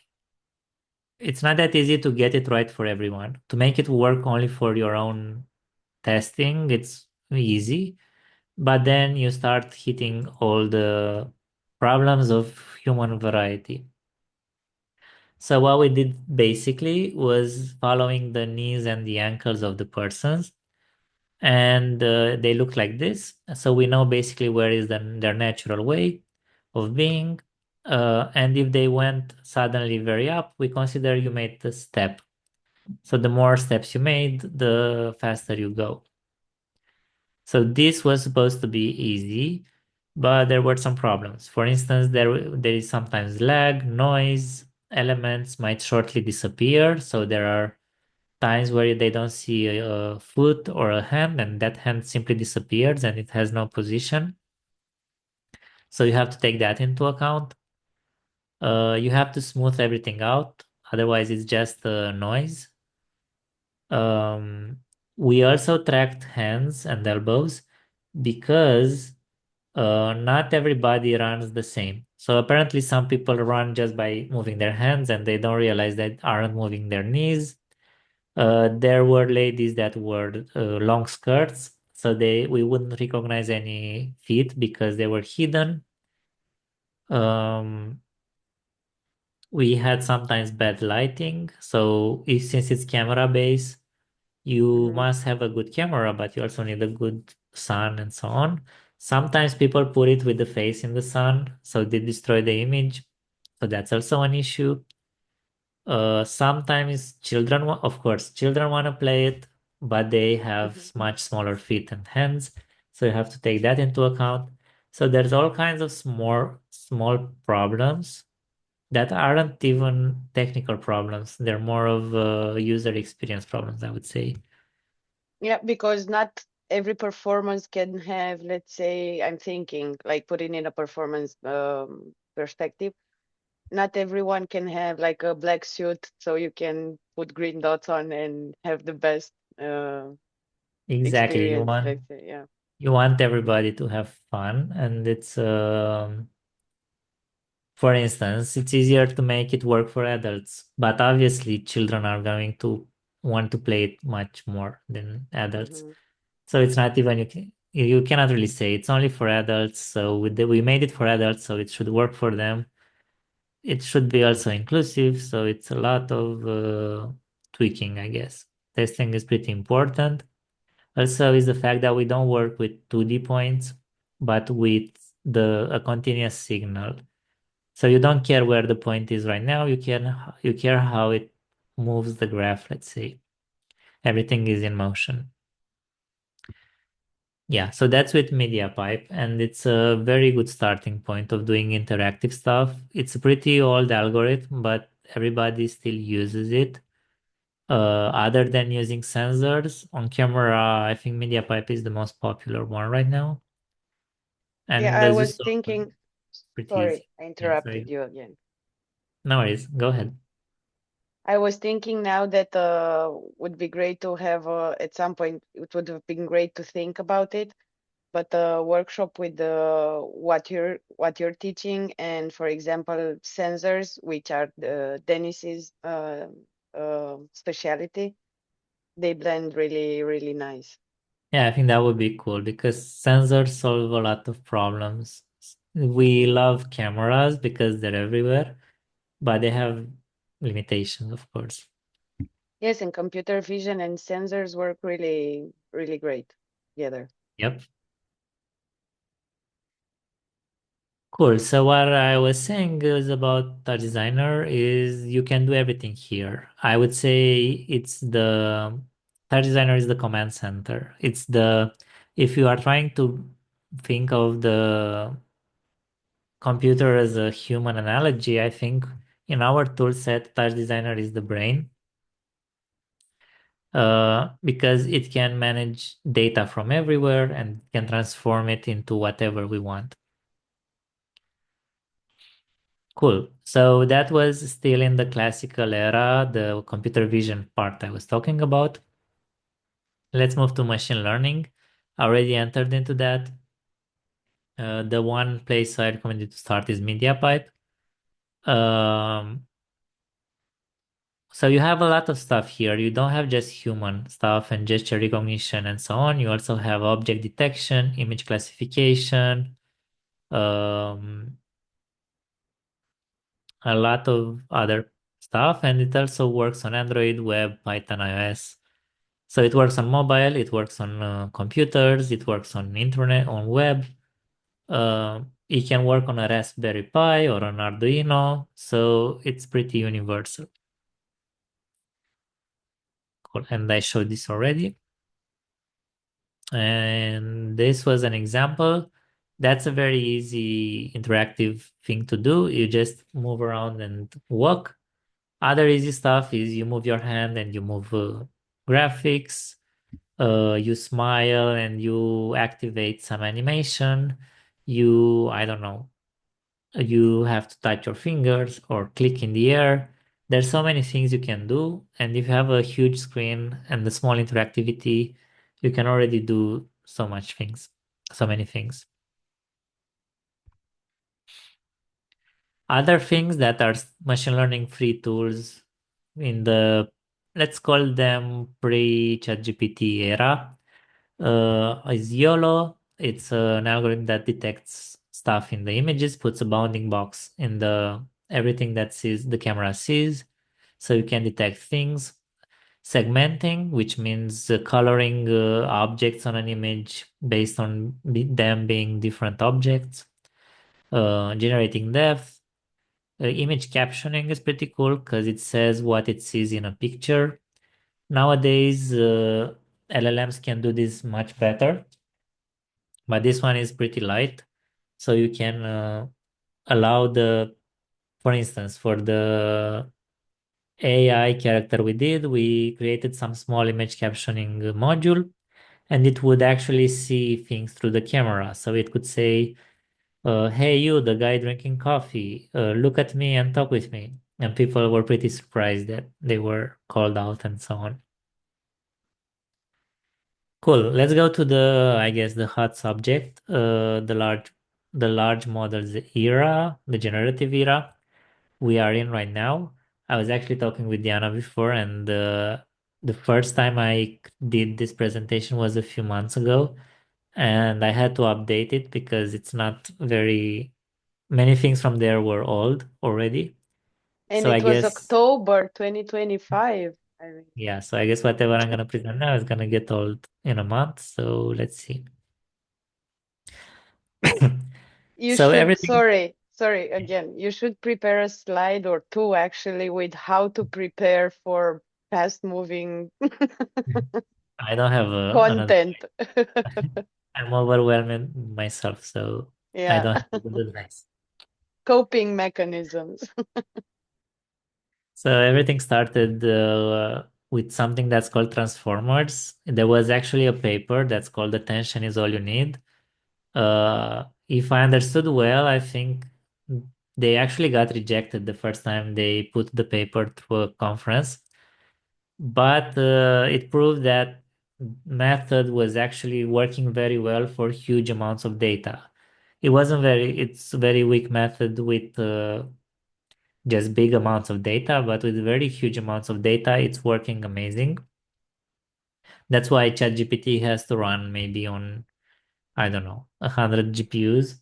easy to get it right for everyone. To make it work only for your own testing, it's easy, but then you start hitting all the problems of human variety. So what we did basically was following the knees and the ankles of the persons, and they look like this. So we know basically where is their natural way of being. And if they went suddenly very up, we consider you made the step. So the more steps you made, the faster you go. So this was supposed to be easy, but there were some problems. For instance, there is sometimes lag, noise, elements might shortly disappear. So there are times where they don't see a foot or a hand, and that hand simply disappears and it has no position. So you have to take that into account. You have to smooth everything out, otherwise it's just a noise. Um, we also tracked hands and elbows because not everybody runs the same. So apparently some people run just by moving their hands and they don't realize that aren't moving their knees. There were ladies that wore long skirts, so we wouldn't recognize any feet because they were hidden. Um, we had sometimes bad lighting, so since it's camera based, you Hmm. must have a good camera, but you also need a good sun and so on. Sometimes people put it with the face in the sun, so they destroy the image. So that's also an issue. Sometimes children, of course, children want to play it, but they have Hmm. much smaller feet and hands, so you have to take that into account. So there's all kinds of small problems that aren't even technical problems. They're more of user experience problems, I would say. Yeah, because not every performance can have, let's say, I'm thinking, like putting in a performance perspective, not everyone can have like a black suit, so you can put green dots on and have the best uh, Exactly. experience, let's say. Yeah. You want everybody to have fun, and it's for instance, it's easier to make it work for adults, but obviously children are going to want to play it much more than adults. Hmm. So it's not even you cannot really say it's only for adults. So we made it for adults, so it should work for them. It should be also inclusive, so it's a lot of tweaking, I guess. Testing is pretty important. Also, is the fact that we don't work with 2D points, but with a continuous signal. So you don't care where the point is right now. You care how it moves the graph. Let's say everything is in motion. Yeah, so that's with MediaPipe, and it's a very good starting point of doing interactive stuff. It's a pretty old algorithm, but everybody still uses it. Other than using sensors on camera, I think MediaPipe is the most popular one right now. Yeah, And I as you was saw, thinking, pretty sorry, easy. I Yeah, interrupted sorry. you again. No worries. Go ahead. I was thinking now that would be great to have at some point, it would have been great to think about it, but a workshop with what you're teaching, and for example sensors, which are Dennis's specialty, they blend really really nice. Yeah, I think that would be cool because sensors solve a lot of problems. We Hmm. love cameras because they're everywhere, but they have limitations, of course. Yes, and computer vision and sensors work really really great together. Yep. Cool. So what I was saying is about Touch Designer is you can do everything here. I would say it's the Touch Designer is the command center. If you are trying to think of the computer as a human analogy, I think in our tool set, Touch Designer is the brain, because it can manage data from everywhere and can transform it into whatever we want. Cool. So that was still in the classical era, the computer vision part I was talking about. Let's move to machine learning. I already entered into that. The one place I recommend you to start is MediaPipe. Um, so you have a lot of stuff here. You don't have just human stuff and gesture recognition and so on. You also have object detection, image classification, um, a lot of other stuff, and it also works on Android, web, Python, iOS. So it works on mobile, it works on computers, it works on internet, on web. It can work on a Raspberry Pi or an Arduino, so it's pretty universal. Cool. And I showed this already. And this was an example. That's a very easy interactive thing to do. You just move around and walk. Other easy stuff is you move your hand and you move graphics. You smile and you activate some animation. I don't know, you have to touch your fingers or click in the air. There's so many things you can do. And if you have a huge screen and the small interactivity, you can already do so many things. Other things that are machine learning free tools in the, let's call them pre-ChatGPT era, is YOLO. It's an algorithm that detects stuff in the images, puts a bounding box in everything that the camera sees, so you can detect things. Segmenting, which means coloring objects on an image based on them being different objects. Generating depth. Image captioning is pretty cool because it says what it sees in a picture. Nowadays, LLMs can do this much better, but this one is pretty light. So you can allow for instance, for the AI character we created some small image captioning module, and it would actually see things through the camera. So it could say, hey, you, the guy drinking coffee, look at me and talk with me. And people were pretty surprised that they were called out and so on. Cool. Let's go to I guess, the hot subject, the large models era, the generative era we are in right now. I was actually talking with Diana before, and the first time I did this presentation was a few months ago, and I had to update it because it's not very many things from there were old already. And So I it was guess, October 2025. I mean, yeah, so I guess whatever I'm gonna present now is gonna get old in a month. So let's see. you So should, everything, sorry again, you should prepare a slide or two actually with how to prepare for fast moving I don't have another. content. I'm overwhelmed myself, so I Yeah, don't have good advice. coping mechanisms. So everything started with something that's called transformers. There was actually a paper that's called "Attention is All You Need." If I understood well, I think they actually got rejected the first time they put the paper through a conference, but it proved that method was actually working very well for huge amounts of data. It's a very weak method with just big amounts of data, but with very huge amounts of data, it's working amazing. That's why ChatGPT has to run maybe on, I don't know, 100 GPUs,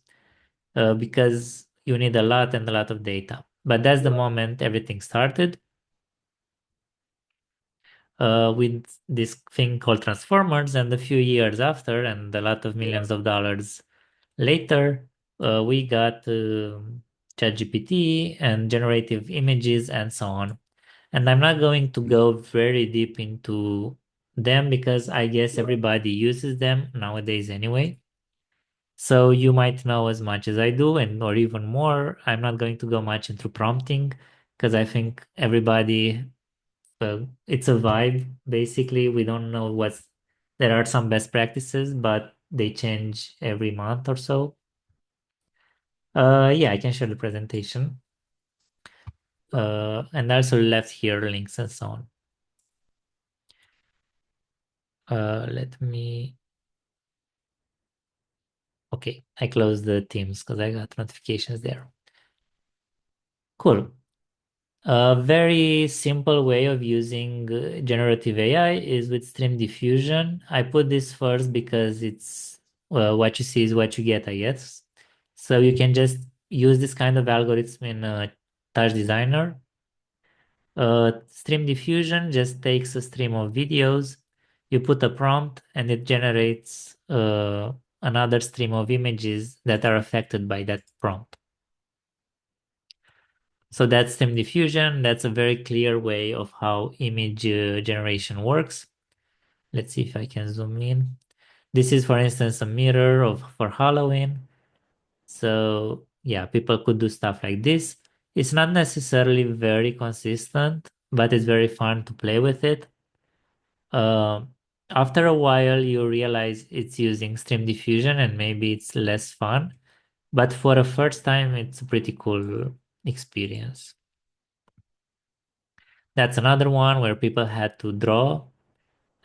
because you need a lot and a lot of data. But that's the moment everything started with this thing called transformers. And a few years after, and a lot of millions of dollars later, we got ChatGPT and generative images and so on. And I'm not going to go very deep into them because I guess everybody uses them nowadays anyway. So you might know as much as I do, and or even more. I'm not going to go much into prompting because I think everybody, it's a vibe. Basically, we don't know there are some best practices, but they change every month or so. Yeah, I can share the presentation. And I also left here links and so on. Let me. Okay, I closed the Teams because I got notifications there. Cool. A very simple way of using generative AI is with stream diffusion. I put this first because it's, well, what you see is what you get, I guess. So you can just use this kind of algorithm in Touch Designer. Stream diffusion just takes a stream of videos, you put a prompt, and it generates another stream of images that are affected by that prompt. So that's stream diffusion. That's a very clear way of how image generation works. Let's see if I can zoom in. This is, for instance, a mirror of for Halloween. So yeah, people could do stuff like this. It's not necessarily very consistent, but it's very fun to play with it. Uh, After a while, you realize it's using stream diffusion and maybe it's less fun. But for a first time, it's a pretty cool experience. That's another one where people had to draw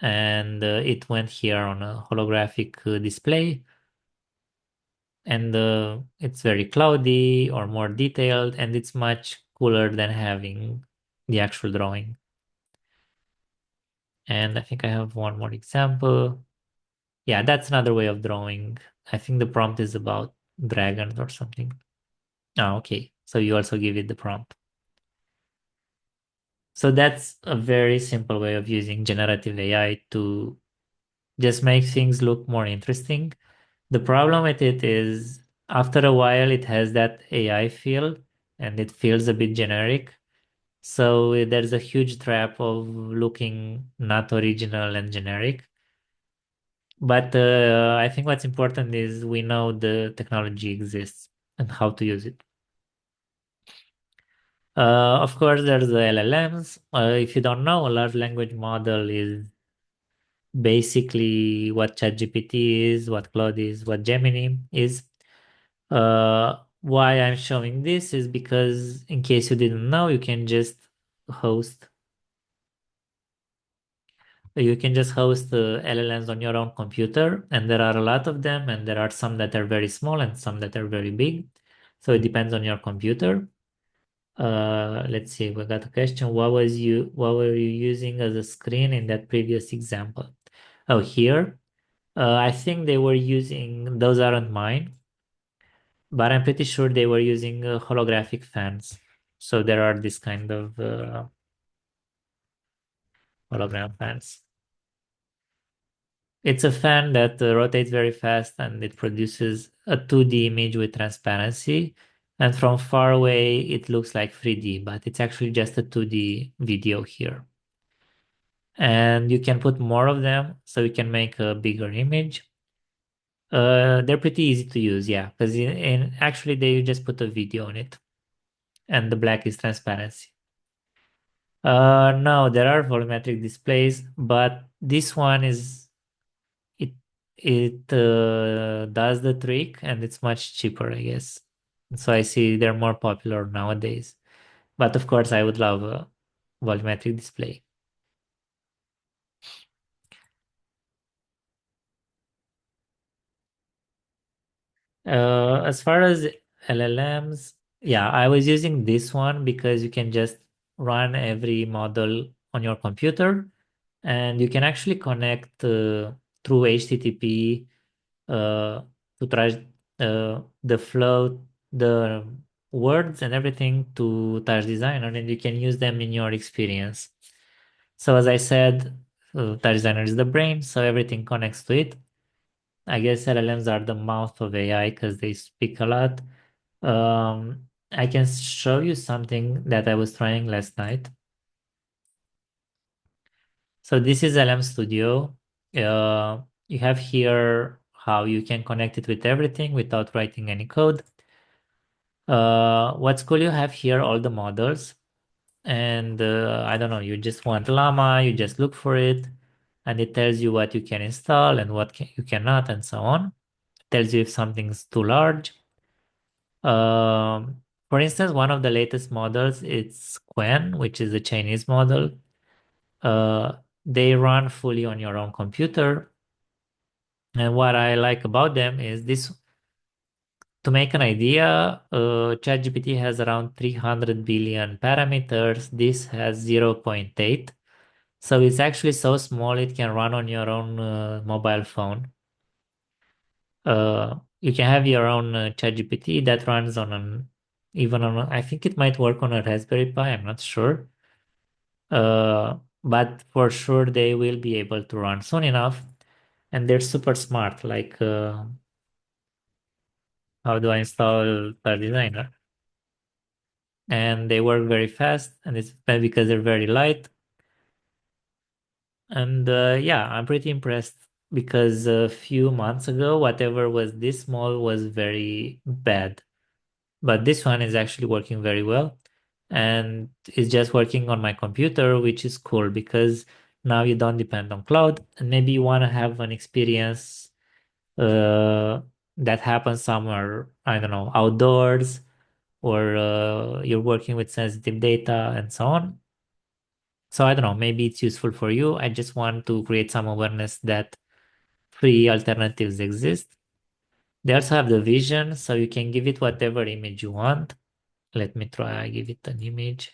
and it went here on a holographic display. And it's very cloudy or more detailed, and it's much cooler than having the actual drawing. And I think I have one more example. Yeah, that's another way of drawing. I think the prompt is about dragons or something. Oh, okay. So you also give it the prompt. So that's a very simple way of using generative AI to just make things look more interesting. The problem with it is after a while it has that AI feel and it feels a bit generic. So there's a huge trap of looking not original and generic. But I think what's important is we know the technology exists and how to use it. Of course, there's the LLMs. If you don't know, a large language model is basically what ChatGPT is, what Claude is, what Gemini is. Why I'm showing this is because, in case you didn't know, host you can just host LLMs on your own computer, and there are a lot of them, and there are some that are very small and some that are very big. So it depends on your computer. Let's see, we got a question. What were you using as a screen in that previous example? Oh, here. I think they were using, those aren't mine, but I'm pretty sure they were using holographic fans. So there are this kind of hologram fans. It's a fan that rotates very fast and it produces a 2D image with transparency. And from far away, it looks like 3D, but it's actually just a 2D video here. And you can put more of them, so you can make a bigger image. They're pretty easy to use, yeah, because actually they just put a video on it, and the black is transparency. No, there are volumetric displays, but this one is it does the trick and it's much cheaper, I guess. So I see they're more popular nowadays. But of course, I would love a volumetric display. As far as LLMs, yeah, I was using this one because you can just run every model on your computer and you can actually connect through HTTP to try the flow, the words and everything to Touch Designer, and you can use them in your experience. So as I said, Touch Designer is the brain, so everything connects to it. I guess LLMs are the mouth of AI because they speak a lot. I can show you something that I was trying last night. So this is LM Studio. You have here how you can connect it with everything without writing any code. What's cool, you have here all the models. And I don't know, you just want llama, you just look for it, and it tells you what you can install and you cannot, and so on. It tells you if something's too large. For instance, one of the latest models, it's Quen, which is a Chinese model. Uh, they run fully on your own computer. And what I like about them is this, to make an idea, ChatGPT has around 300 billion parameters. This has zero point 0.8. So it's actually so small it can run on your own mobile phone. You can have your own ChatGPT that runs on I think it might work on a Raspberry Pi, I'm not sure. But for sure they will be able to run soon enough, and they're super smart. Like, how do I install Third Designer? And they work very fast, and it's because they're very light. And yeah, I'm pretty impressed because a few months ago, whatever was this small was very bad. But this one is actually working very well. And it's just working on my computer, which is cool because now you don't depend on cloud. And maybe you want to have an experience uh, that happens somewhere, I don't know, outdoors, or you're working with sensitive data and so on. So I don't know, maybe it's useful for you. I just want to create some awareness that free alternatives exist. They also have the vision, so you can give it whatever image you want. Let me try give it an image.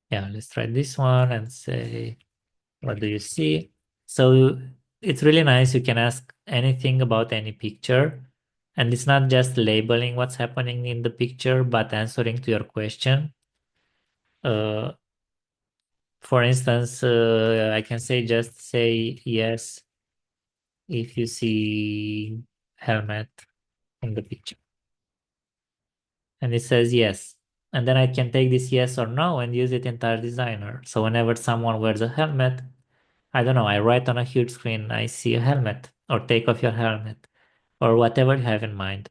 Yeah, let's try this one and say, what do you see? So it's really nice. You can ask anything about any picture. And it's not just labeling what's happening in the picture, but answering to your question. Uh, for instance, I can say just say yes if you see helmet in the picture. And it says yes. And then I can take this yes or no and use it in Tile Designer. So whenever someone wears a helmet, I don't know, I write on a huge screen, I see a helmet, or take off your helmet, or whatever you have in mind.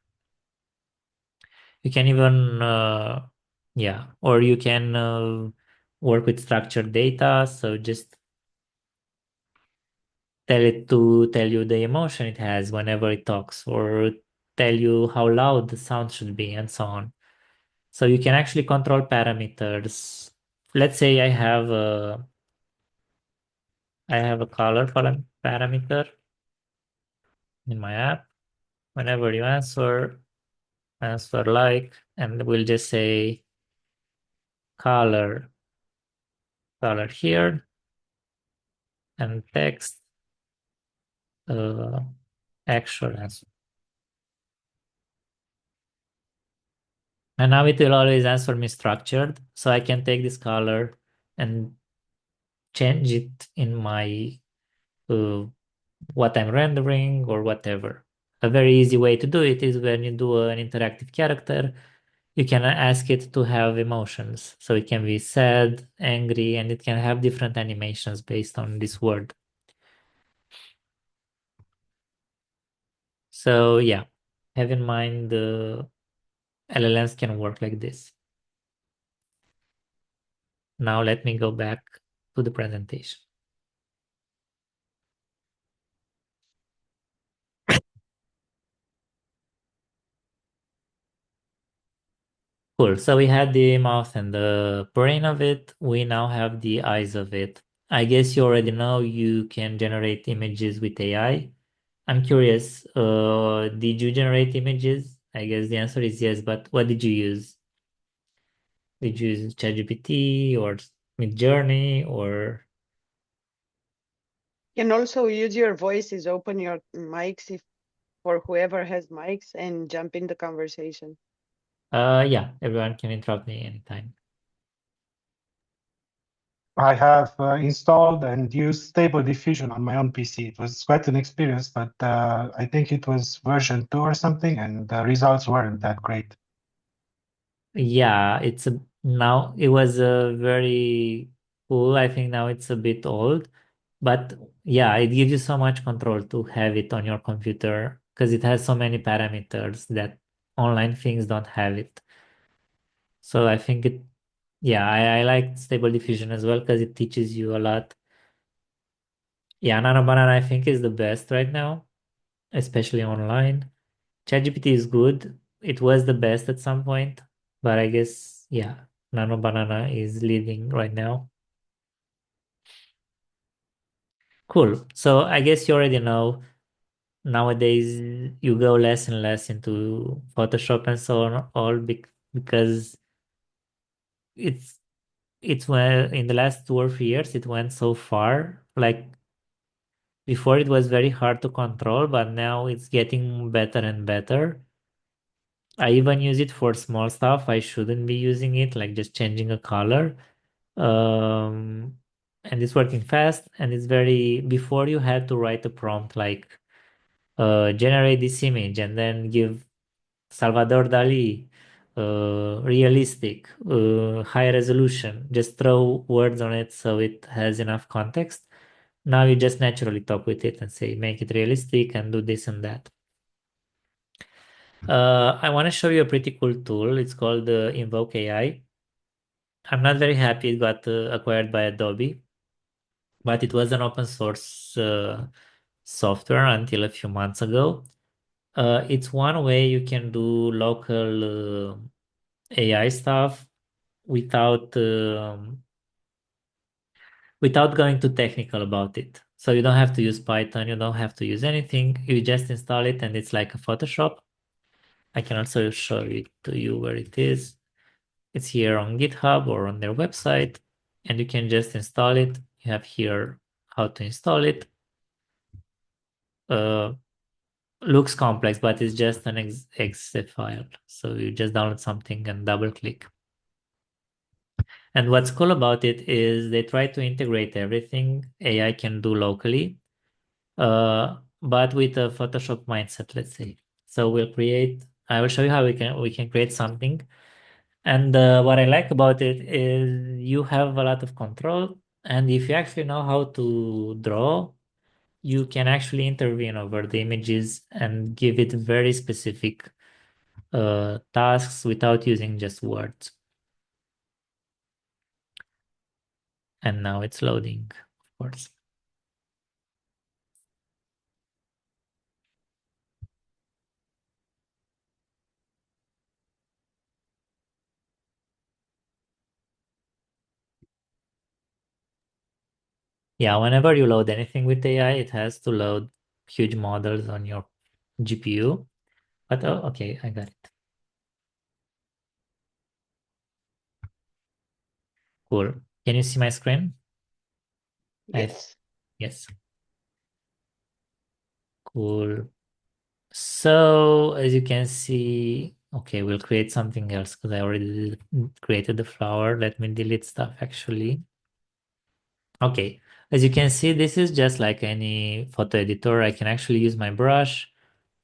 You can even, yeah, or you can work with structured data. So just tell it to tell you the emotion it has whenever it talks, or tell you how loud the sound should be, and so on. So you can actually control parameters. Let's say I have a color parameter in my app. Whenever you answer like, and we'll just say color, color here, and text, uh, actual answer. And now it will always answer me structured. So I can take this color and change it in my uh, what I'm rendering or whatever. A very easy way to do it is when you do an interactive character, you can ask it to have emotions. So it can be sad, angry, and it can have different animations based on this word. So yeah, have in mind the LLMs can work like this. Now let me go back to the presentation. Cool. So we had the mouth and the brain of it. We now have the eyes of it. I guess you already know you can generate images with AI. I'm curious, did you generate images? I guess the answer is yes, but what did you use? Did you use ChatGPT or Midjourney or Can also use your voices, open your mics if for whoever has mics and jump in the conversation. yeah, everyone can interrupt me anytime. I have installed and used Stable Diffusion on my own PC. It was quite an experience, but I think it was version 2 or something, and the results weren't that great. Yeah, now it was a very cool. I think now it's a bit old, but yeah, it gives you so much control to have it on your computer because it has so many parameters that online things don't have it. So I think yeah, I like Stable Diffusion as well because it teaches you a lot. Yeah, Nano Banana I think is the best right now, especially online. ChatGPT is good. It was the best at some point, but I guess, yeah, Nano Banana is leading right now. Cool. So I guess you already know nowadays you go less and less into Photoshop and so on, because it's it's when in the last 2 or 3 years it went so far. Like before it was very hard to control, but now it's getting better and better. I even use it for small stuff. I shouldn't be using it, like just changing a color. Um, and it's working fast, and it's very, before you had to write a prompt like generate this image and then give Salvador Dali, realistic, high resolution, just throw words on it so it has enough context. Now you just naturally talk with it and say, make it realistic and do this and that. I want to show you a pretty cool tool. It's called Invoke AI. I'm not very happy it got acquired by Adobe, but it was an open source software until a few months ago. It's one way you can do local AI stuff without without going too technical about it. So you don't have to use Python, you don't have to use anything. You just install it and it's like a Photoshop. I can also show it to you where it is. It's here on GitHub or on their website, and you can just install it. You have here how to install it. Uh, Looks complex, but it's just an exe file. So you just download something and double click. And what's cool about it is they try to integrate everything AI can do locally, but with a Photoshop mindset, let's say. So I will show you how we can create something. And what I like about it is you have a lot of control. And if you actually know how to draw, you can actually intervene over the images and give it very specific tasks without using just words. And now it's loading, of course. Yeah, whenever you load anything with AI, it has to load huge models on your GPU. But oh, okay, I got it. Cool. Can you see my screen? Yes. Yes. Cool. So as you can see, okay, we'll create something else because I already created the flower. Let me delete stuff actually. Okay, as you can see, this is just like any photo editor. I can actually use my brush.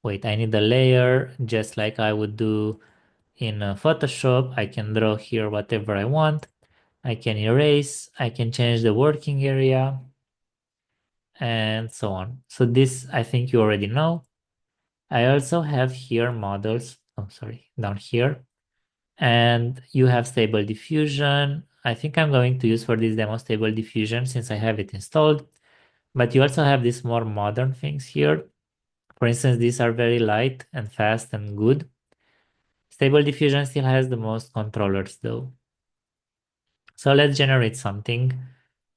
Wait, I need a layer just like I would do in Photoshop. I can draw here whatever I want. I can erase, I can change the working area and so on. So this, I think you already know. I also have here models. Oh, sorry, down here. And you have stable diffusion. I think I'm going to use for this demo stable diffusion since I have it installed. But you also have these more modern things here. For instance, these are very light and fast and good. Stable diffusion still has the most controllers though. So let's generate something.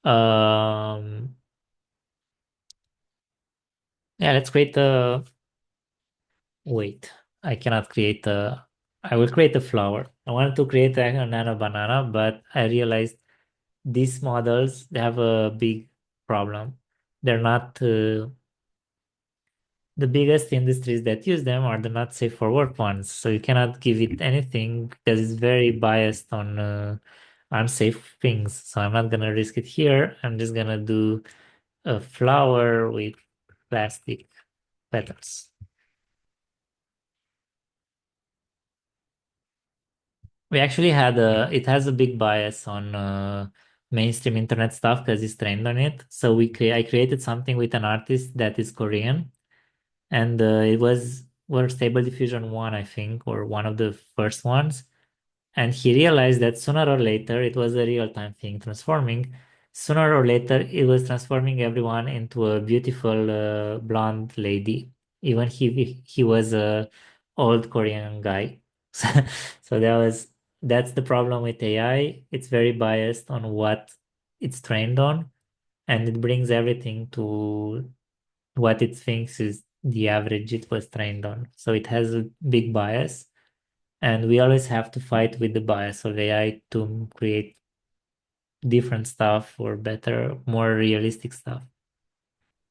Yeah, let's create a, wait, I cannot create a, I will create a flower. I wanted to create a nano banana, but I realized these models, they have a big problem. They're not, the biggest industries that use them are the not safe for work ones. So you cannot give it anything because it's very biased on unsafe things. So I'm not gonna risk it here. I'm just gonna do a flower with plastic petals. We actually had it has a big bias on mainstream internet stuff because it's trained on it. So I created something with an artist that is Korean, and it was Stable Diffusion 1, I think, or one of the first ones. And he realized that sooner or later, it was a real-time thing transforming. Sooner or later, it was transforming everyone into a beautiful blonde lady. Even he was a old Korean guy. So that's the problem with AI. It's very biased on what it's trained on, and it brings everything to what it thinks is the average it was trained on. So it has a big bias, and we always have to fight with the bias of AI to create different stuff or better, more realistic stuff.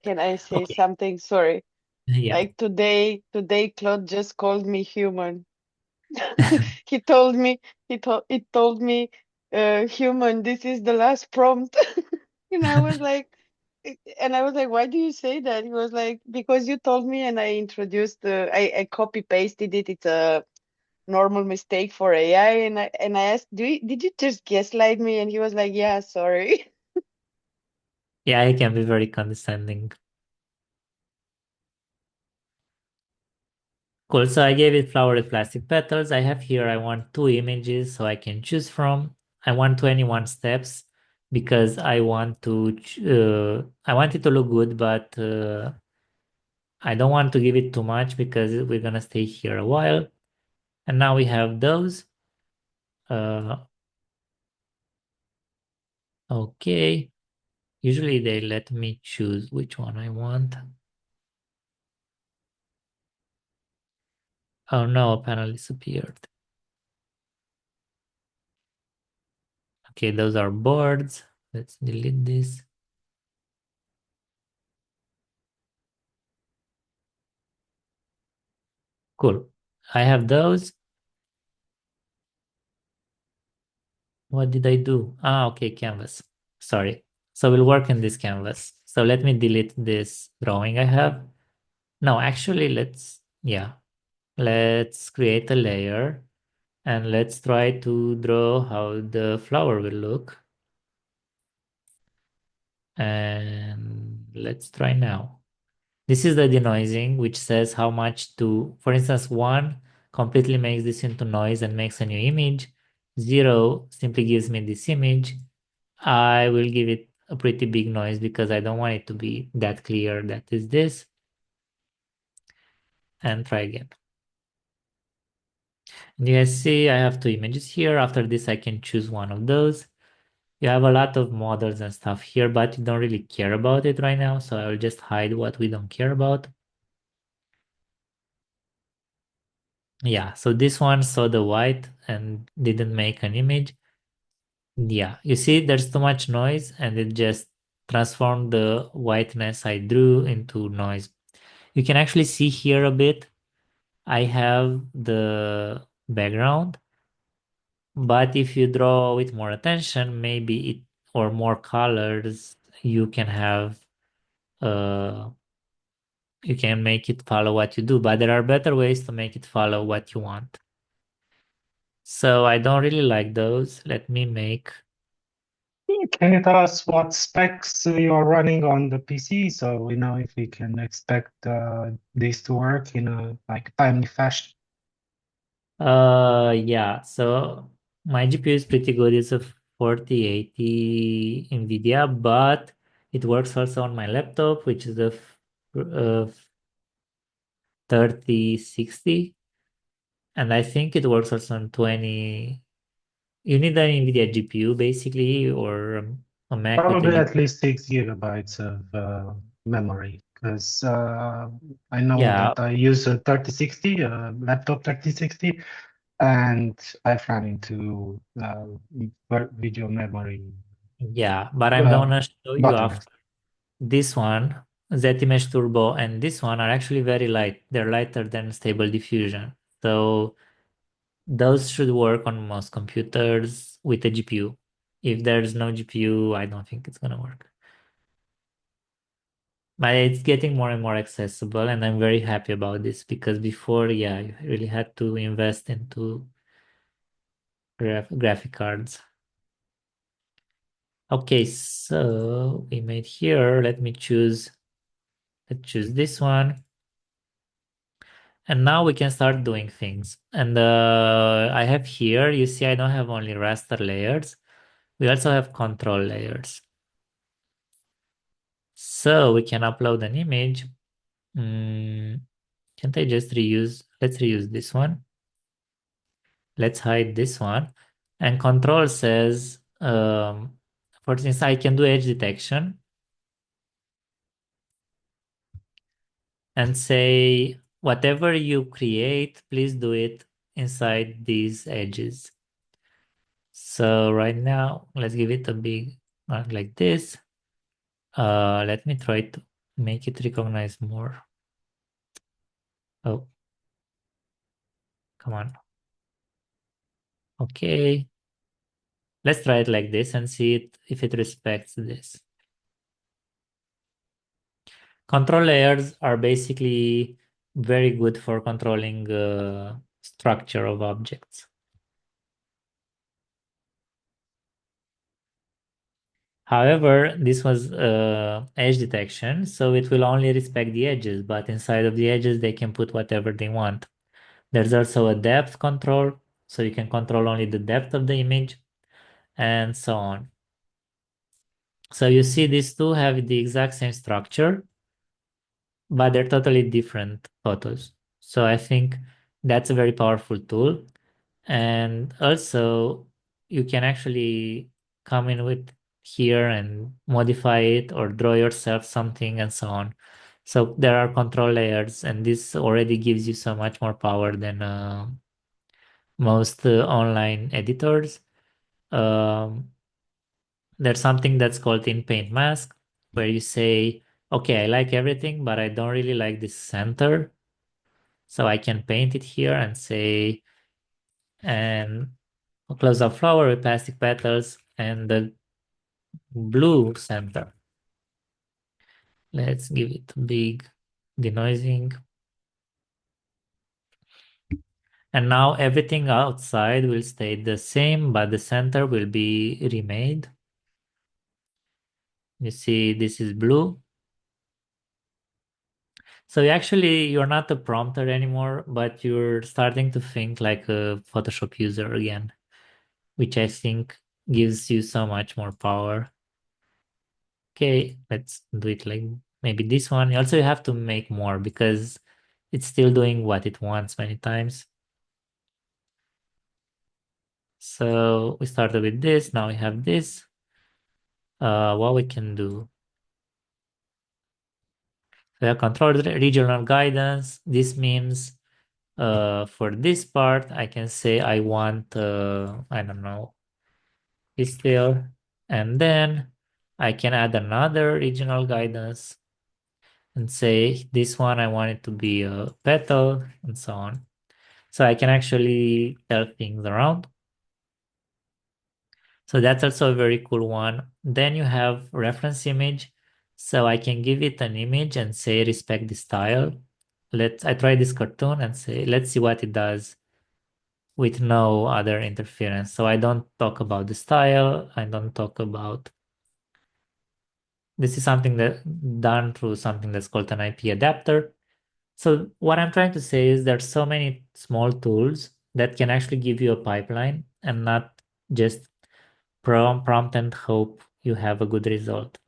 Can I say Okay. something? Sorry. Yeah. Like today Claude just called me human. He told me, it told me, human, this is the last prompt. And I was like, why do you say that? He was like, because you told me and I introduced, I copy pasted it. It's a normal mistake for AI. And I asked, did you just gaslight me? And he was like, yeah, sorry. Yeah, he can be very condescending. Cool. So I gave it flower with plastic petals. I have here, I want 2 images so I can choose from. I want 21 steps because I want to, I want it to look good, but I don't want to give it too much because we're gonna stay here a while. And now we have those. Uh, okay. Usually they let me choose which one I want. Oh no, a panel disappeared. Okay, those are boards. Let's delete this. Cool. I have those. What did I do? Ah, okay, canvas. Sorry. So we'll work in this canvas. So let me delete this drawing I have. No, actually, let's create a layer and let's try to draw how the flower will look. And let's try now. This is the denoising, which says how much to, for instance, 1 completely makes this into noise and makes a new image. 0 simply gives me this image. I will give it a pretty big noise because I don't want it to be that clear that is this. And try again. And you guys see I have 2 images here. After this, I can choose one of those. You have a lot of models and stuff here, but you don't really care about it right now. So I will just hide what we don't care about. Yeah, so this one saw the white and didn't make an image. Yeah, you see there's too much noise and it just transformed the whiteness I drew into noise. You can actually see here a bit. I have the background, but if you draw with more attention, maybe it or more colors, you can have you can make it follow what you do, but there are better ways to make it follow what you want. So I don't really like those. Let me make. Can you tell us what specs you are running on the PC so we know if we can expect this to work in a like timely fashion? Yeah, so my GPU is pretty good. It's a 4080 NVIDIA, but it works also on my laptop, which is a 3060. And I think it works also on 20. You need an NVIDIA GPU basically, or a Mac with a Probably GPU. at least 6 GB of memory, because I know Yeah, that I use a 3060, laptop 3060, and I've run into video memory yeah, but I'm uh, gonna show you bottlenecks. after. This one, Zmsh Turbo, and this one are actually very light. They're lighter than Stable Diffusion. So those should work on most computers with a GPU. If there's no GPU, I don't think it's gonna work. But it's getting more and more accessible, and I'm very happy about this because before, yeah, you really had to invest into graphic cards. Okay, so we made here. Let's choose this one. And now we can start doing things. And I have here, you see, I don't have only raster layers. We also have control layers. So we can upload an image. Can't I just reuse? Let's reuse this one. Let's hide this one. And control says, for instance, I can do edge detection and say, whatever you create, please do it inside these edges. So right now, let's give it a big mark like this. Let me try to make it recognize more. Oh, come on. Okay. Let's try it like this and see if it respects this. Control layers are basically very good for controlling structure of objects. However, this was edge detection, so it will only respect the edges, but inside of the edges, they can put whatever they want. There's also a depth control, so you can control only the depth of the image, and so on. So you see these two have the exact same structure, but they're totally different photos. So I think that's a very powerful tool. And also, you can actually come in with here and modify it or draw yourself something and so on. So there are control layers, and this already gives you so much more power than most online editors. Um, there's something that's called in paint mask, where you say, okay, I like everything, but I don't really like this center. So I can paint it here and say, and close up flower with plastic petals and the blue center. Let's give it a big denoising. And now everything outside will stay the same, but the center will be remade. You see, this is blue. So you're not a prompter anymore, but you're starting to think like a Photoshop user again, which I think gives you so much more power. Okay, let's do it like maybe this one. Also, you have to make more because it's still doing what it wants many times. So we started with this, now we have this. What we can do? We have controlled regional guidance. This means for this part, I can say I want, I don't know, this there. And then I can add another regional guidance and say this one, I want it to be a petal and so on. So I can actually tell things around. So that's also a very cool one. Then you have reference image. So I can give it an image and say respect the style. I try this cartoon and say, let's see what it does with no other interference. So I don't talk about the style. I don't talk about, this is something that done through something that's called an IP adapter. So what I'm trying to say is there's so many small tools that can actually give you a pipeline and not just prompt and hope you have a good result.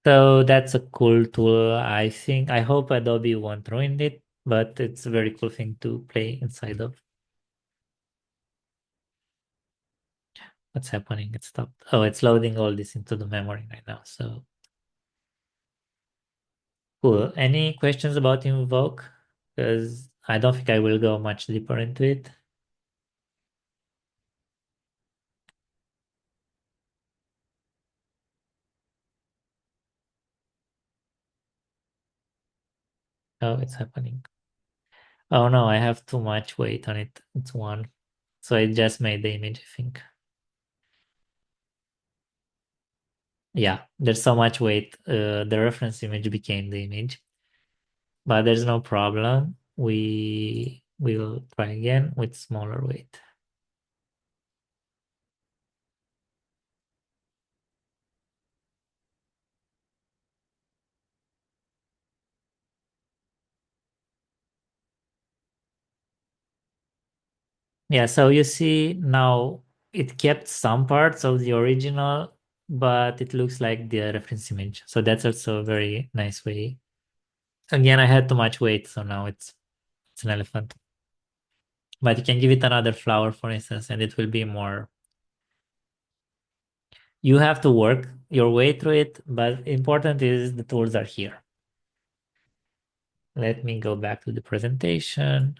So that's a cool tool. I think, I hope Adobe won't ruin it, but it's a very cool thing to play inside of. What's happening? It stopped. Oh, it's loading all this into the memory right now. So cool. Any questions about Invoke? Because I don't think I will go much deeper into it. Oh, it's happening. Oh no, I have too much weight on it. It's one. So it just made the image, I think. Yeah, there's so much weight. The reference image became the image. But there's no problem. We will try again with smaller weight. Yeah, so you see now it kept some parts of the original, but it looks like the reference image. So that's also a very nice way. Again, I had too much weight, so now it's an elephant. But you can give it another flower, for instance, and it will be more. You have to work your way through it, but important is the tools are here. Let me go back to the presentation.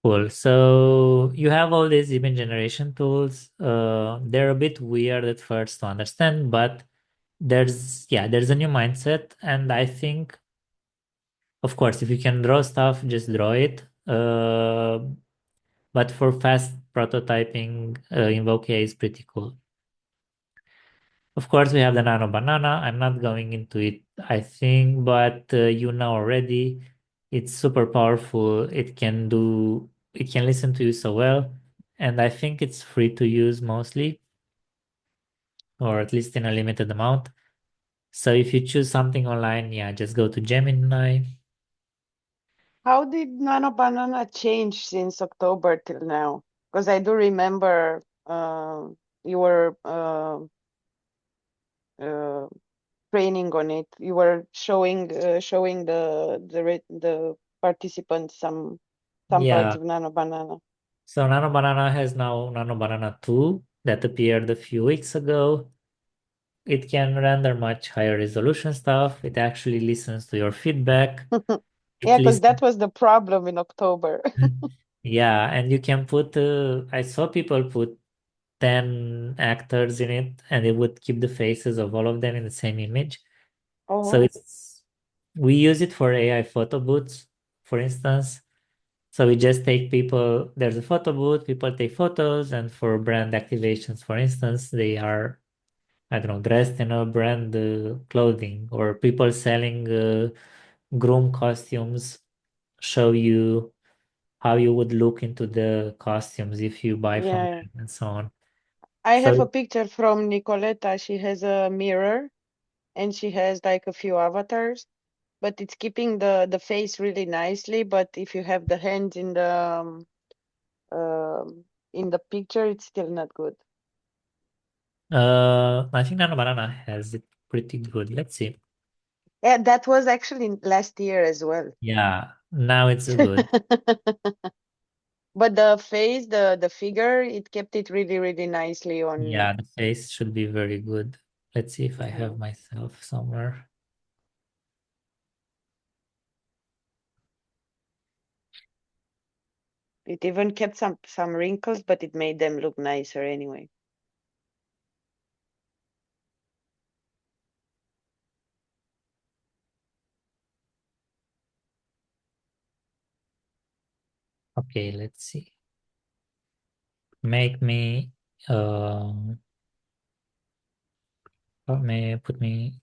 Cool. So you have all these image generation tools. They're a bit weird at first to understand, but there's a new mindset, and I think, of course, if you can draw stuff, just draw it. But for fast prototyping, Invoke AI is pretty cool. Of course, we have the Nano Banana. I'm not going into it, I think, but you know already, it's super powerful. It can listen to you so well, and I think it's free to use mostly, or at least in a limited amount. So if you choose something online, yeah, just go to Gemini. How did Nano Banana change since October till now? Because I do remember you were uh, training on it. You were showing the participants some parts Yeah, of Nano Banana. so Nano Banana has now Nano Banana 2 that appeared a few weeks ago. It can render much higher resolution stuff. It actually listens to your feedback. It Yeah, because listens. that was the problem in October. Yeah, and you can put, I saw people put 10 actors in it and it would keep the faces of all of them in the same image. Oh, So wow. we use it for AI photo booths, for instance. So we just take people, there's a photo booth, people take photos, and for brand activations, for instance, they are, I don't know, dressed in a brand clothing, or people selling groom costumes show you how you would look into the costumes if you buy from Yeah. them and so on. I have a So picture from Nicoletta. She has a mirror and she has like a few avatars, but it's keeping the face really nicely. But if you have the hands in the picture, it's still not good. I think Nano Banana has it pretty good. Let's see. Yeah, that was actually last year as well. Yeah, now it's good. But the face, the figure, it kept it really, really nicely on. Yeah, the face should be very good. Let's see if I have Mhm. myself somewhere. It even kept some wrinkles, but it made them look nicer anyway. Okay, let's see. Make me um put me.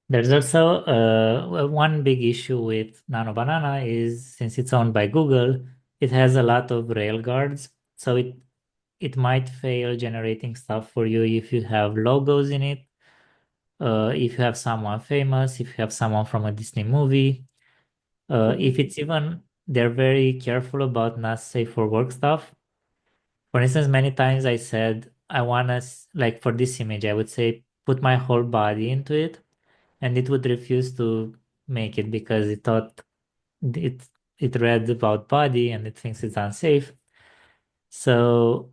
There's also one big issue with Nano Banana is since it's owned by Google, it has a lot of railguards. So it might fail generating stuff for you if you have logos in it, if you have someone famous, if you have someone from a Disney movie. Mhm. If it's even, they're very careful about not safe for work stuff. For instance, many times I said, I want to, like for this image, I would say, put my whole body into it, and it would refuse to make it because it thought it it read about body and it thinks it's unsafe. So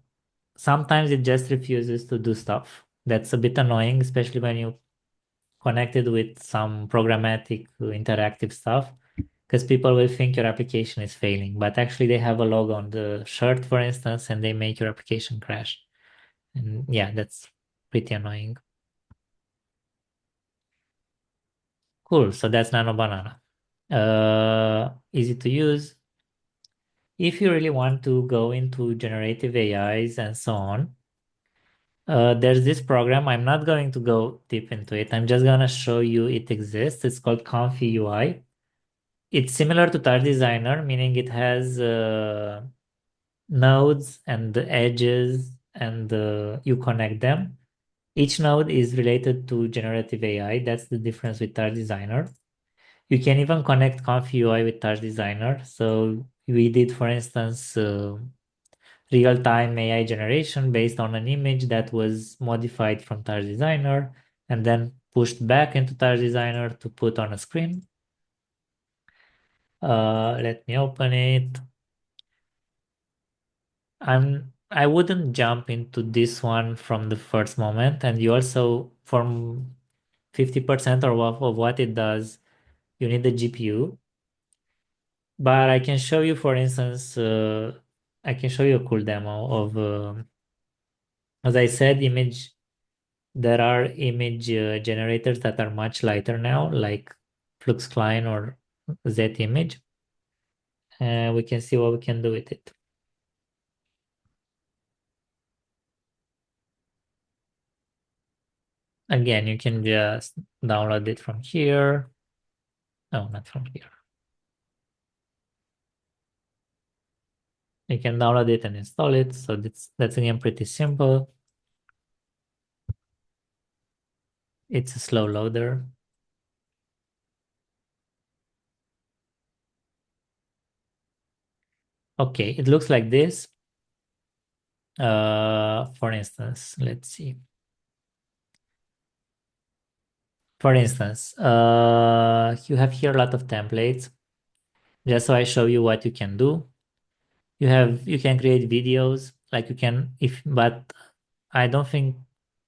sometimes it just refuses to do stuff. That's a bit annoying, especially when you connected with some programmatic interactive stuff, because people will think your application is failing, but actually they have a logo on the shirt, for instance, and they make your application crash. And yeah, that's pretty annoying. Cool. So that's Nano Banana. Easy to use. If you really want to go into generative AIs and so on, there's this program. I'm not going to go deep into it. I'm just gonna show you it exists. It's called Comfy UI. It's similar to Touch Designer, meaning it has nodes and the edges, and you connect them. Each node is related to generative AI. That's the difference with Touch Designer. You can even connect Comfy UI with Touch Designer. So we did, for instance, real-time AI generation based on an image that was modified from Touch Designer and then pushed back into Touch Designer to put on a screen. Let me open it. I'm I wouldn't jump into this one from the first moment, and you also, from 50% or of what it does, you need the GPU. But I can show you, for instance, I can show you a cool demo of, as I said, there are image generators that are much lighter now, like FluxCline or Z-Image. And we can see what we can do with it. Again, you can just download it from here. No, not from here. You can download it and install it. So that's again pretty simple. It's a slow loader. Okay, it looks like this. For instance, let's see. For instance, you have here a lot of templates. Just so I show you what you can do. You can create videos, like you can, but I don't think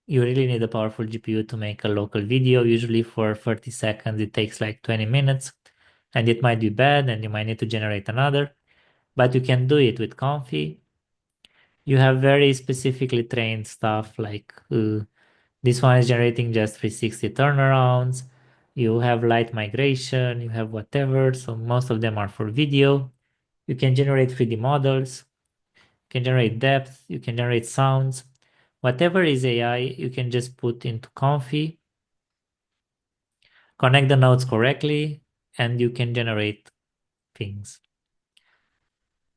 you really need a powerful GPU to make a local video. Usually for 30 seconds, it takes like 20 minutes, and it might be bad and you might need to generate another, but you can do it with Comfy. You have very specifically trained stuff, like this one is generating just 360 turnarounds. You have light migration, you have whatever. So most of them are for video. You can generate 3D models, you can generate depth, you can generate sounds. Whatever is AI, you can just put into Comfy, connect the nodes correctly, and you can generate things.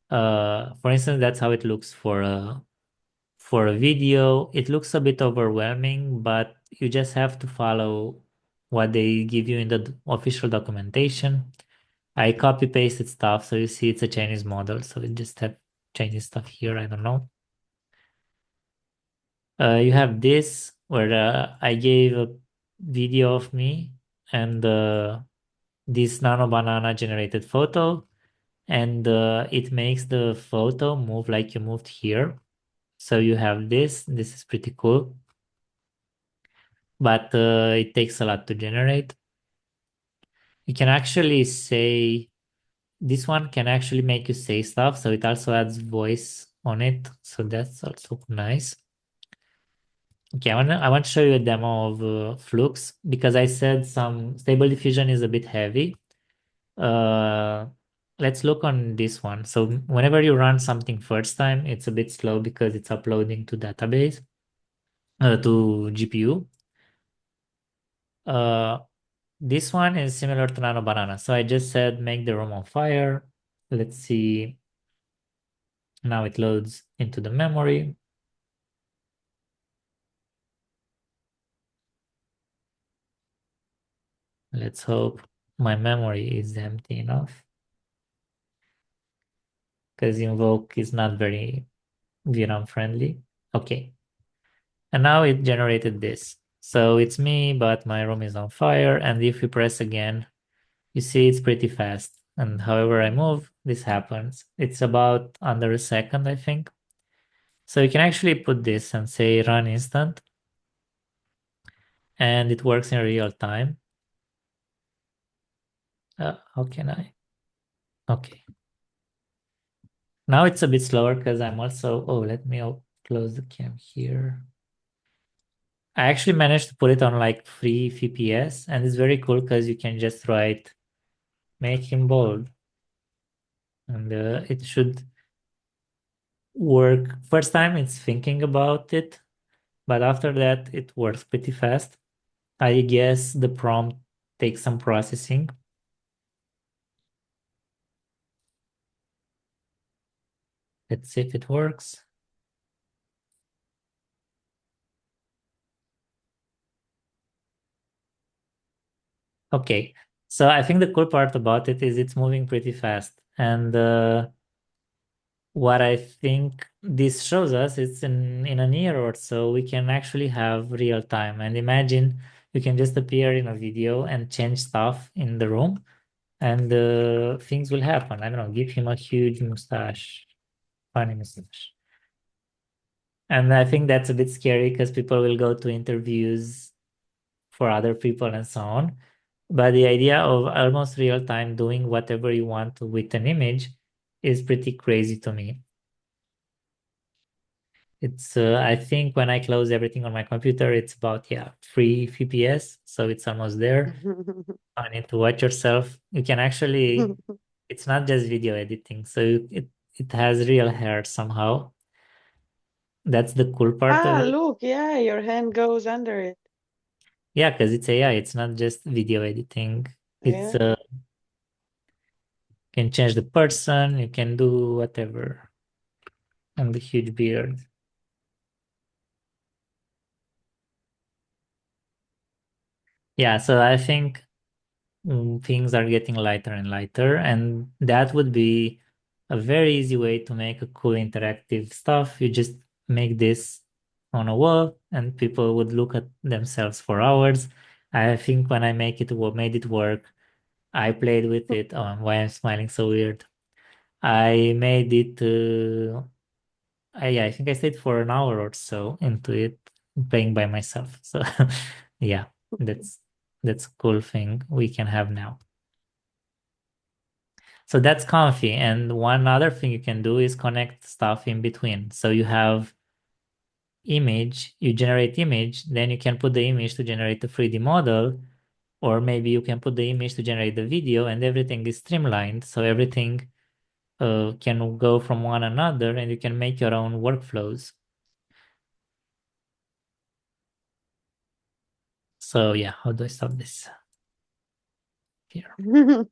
For instance, that's how it looks for a video. It looks a bit overwhelming, but you just have to follow what they give you in the official documentation. I copy pasted stuff, so you see it's a Chinese model, so it just have Chinese stuff here. I don't know. You have this where I gave a video of me and this nano banana generated photo, and it makes the photo move like you moved here. So you have this. This is pretty cool, but it takes a lot to generate. You can actually say, this one can actually make you say stuff, so it also adds voice on it, so that's also nice. Okay, I want to show you a demo of Flux, because I said some Stable Diffusion is a bit heavy. Uh, let's look on this one. So whenever you run something first time, it's a bit slow because it's uploading to database, to GPU. This one is similar to Nano Banana. So I just said make the room on fire. Let's see. Now it loads into the memory. Let's hope my memory is empty enough, because invoke is not very VRAM friendly. Okay. And now it generated this. So it's me, but my room is on fire. And if we press again, you see it's pretty fast. And however I move, this happens. It's about under a second, I think. So you can actually put this and say run instant, and it works in real time. How can I? Okay. Now it's a bit slower because I'm also, oh, let me close the cam here. I actually managed to put it on like 3 FPS, and it's very cool because you can just write, make him bold. And it should work. First time it's thinking about it, but after that it works pretty fast. I guess the prompt takes some processing. Let's see if it works. Okay, so I think the cool part about it is it's moving pretty fast. And what I think this shows us is in a year or so, we can actually have real time. And imagine you can just appear in a video and change stuff in the room, and things will happen. I don't know, give him a huge mustache, funny mustache. And I think that's a bit scary because people will go to interviews for other people and so on. But the idea of almost real time doing whatever you want with an image is pretty crazy to me. It's I think when I close everything on my computer, it's about 3 FPS, so it's almost there. I need to watch yourself. You can actually, it's not just video editing, so it has real hair somehow. That's the cool part of Ah, it. look, yeah, your hand goes under it. Yeah, because it's AI, it's not just video editing. It's Yeah. can change the person, you can do whatever. And the huge beard. Yeah, so I think things are getting lighter and lighter, and that would be a very easy way to make a cool interactive stuff. You just make this on a wall, and people would look at themselves for hours. I think when I made it work, I played with it. Oh, why I'm smiling so weird. I made it. I think I stayed for an hour or so into it, playing by myself. So, yeah, that's that's a cool thing we can have now. So that's comfy. And one other thing you can do is connect stuff in between. So you have image, you generate image, then you can put the image to generate the 3D model, or maybe you can put the image to generate the video, and everything is streamlined. So everything can go from one another, and you can make your own workflows. So yeah, how do I stop this? Here. You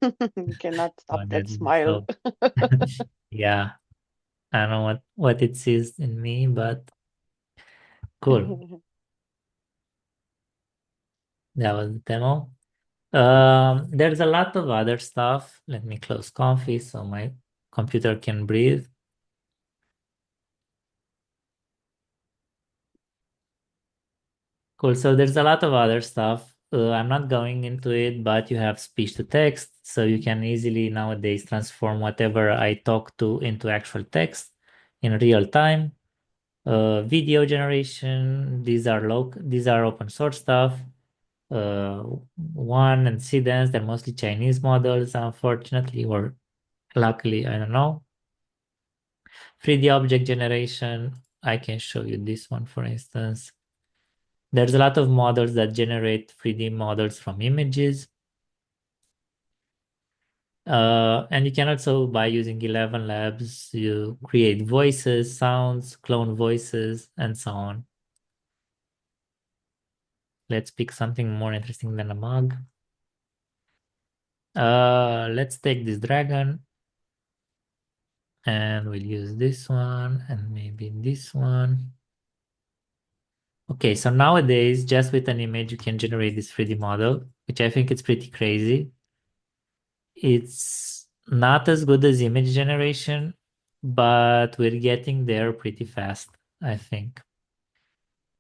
cannot Oh, stop that that's smile. so yeah. I don't know what it sees in me, but cool. That was the demo. There's a lot of other stuff. Let me close Comfy so my computer can breathe. Cool. So there's a lot of other stuff. I'm not going into it, but you have speech to text. So you can easily nowadays transform whatever I talk to into actual text in real time. Video generation. These are open source stuff. Uh, One and Sidens, they're mostly Chinese models, unfortunately, or luckily, I don't know. 3D object generation, I can show you this one, for instance. There's a lot of models that generate 3D models from images. And you can also, by using 11 Labs, you create voices, sounds, clone voices, and so on. Let's pick something more interesting than a mug. Let's take this dragon and we'll use this one and maybe this one. Okay, so nowadays, just with an image, you can generate this 3D model, which I think is pretty crazy. It's not as good as image generation, but we're getting there pretty fast, I think.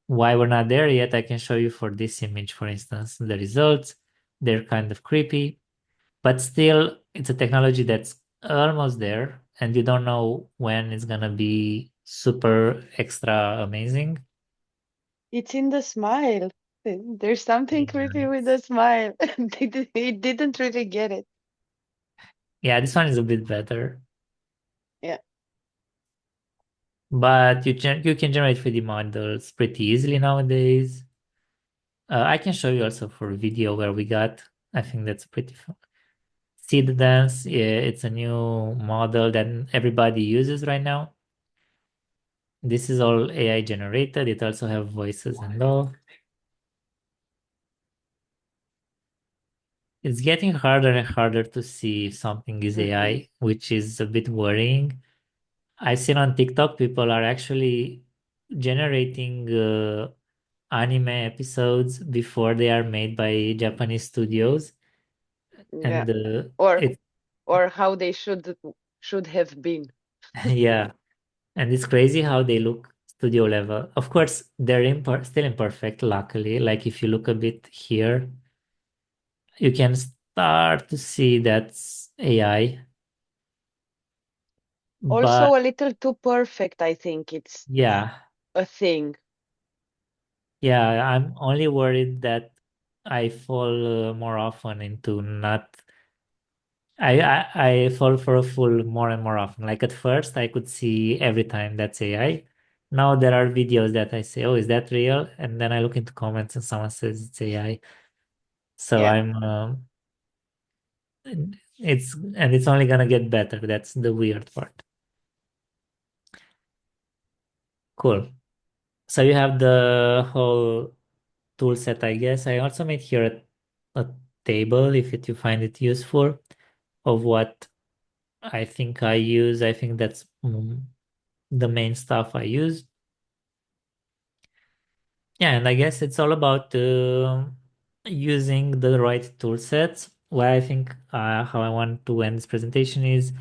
Why we're not there yet, I can show you for this image, for instance, the results. They're kind of creepy, but still, it's a technology that's almost there, and you don't know when it's gonna be super extra amazing. It's in the smile. There's something creepy with Nice. the smile. He didn't really get it. Yeah, this one is a bit better. Yeah. But you can generate 3D models pretty easily nowadays. I can show you also for video where we got. I think that's pretty fun. Seed Dance, yeah, it's a new model that everybody uses right now. This is all AI generated. It also have voices and all. It's getting harder and harder to see if something is Mm-mm. AI, which is a bit worrying. I've seen on TikTok people are actually generating anime episodes before they are made by Japanese studios, Yeah. and Or it or how they should have been. yeah, and it's crazy how they look studio level. Of course, they're still imperfect, luckily. Like if you look a bit here, you can start to see that's AI. But Also a little too perfect, I think. It's yeah, a thing. Yeah, I'm only worried that I fall more often into not. I fall for a fool more and more often. Like at first, I could see every time that's AI. Now there are videos that I say, "Oh, is that real?" And then I look into comments and someone says it's AI. So Yeah. I'm it's only gonna get better. That's the weird part. Cool. So you have the whole tool set, I guess. I also made here a table if you find it useful of what I think I use. I think that's the main stuff I use. Yeah, and I guess it's all about using the right tool sets. Why I think how I want to end this presentation is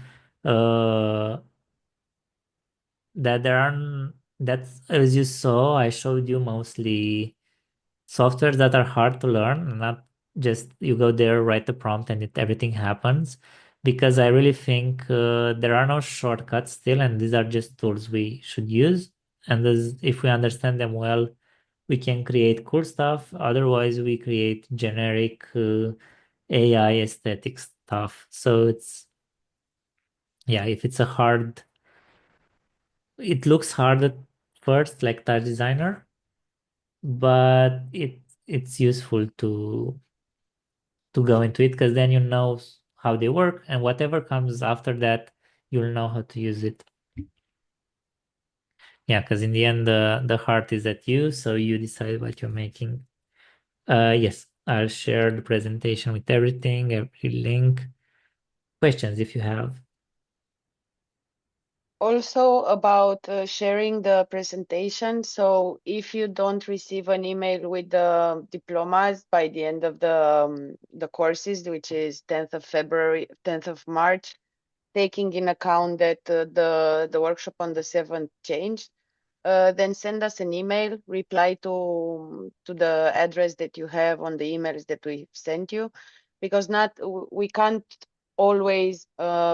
uh, that there are that's as you saw, I showed you mostly softwares that are hard to learn, not just you go there, write the prompt, and everything happens. Because I really think there are no shortcuts still, and these are just tools we should use. And if we understand them well, we can create cool stuff. Otherwise, we create generic AI aesthetic stuff. So yeah, if it's it looks hard at first, like Touch Designer, but it's useful to go into it because then you know how they work, and whatever comes after that, you'll know how to use it. Yeah, because in the end, the heart is at you, so you decide what you're making. Yes, I'll share the presentation with everything, every link. Questions if you have. Also about sharing the presentation. So if you don't receive an email with the diplomas by the end of the courses, which is 10th of February, 10th of March, taking in account that the workshop on the 7th changed, then send us an email, reply to the address that you have on the emails that we sent you, because not we can't always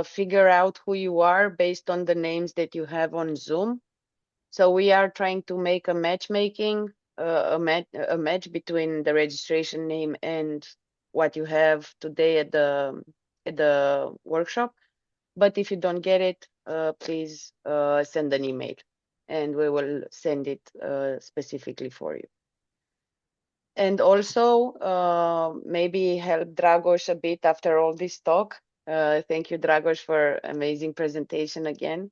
figure out who you are based on the names that you have on Zoom. So we are trying to make a matchmaking, a match between the registration name and what you have today at the workshop. But if you don't get it, please send an email and we will send it specifically for you. And also, maybe help Dragos a bit after all this talk. Thank you, Dragos, for amazing presentation again.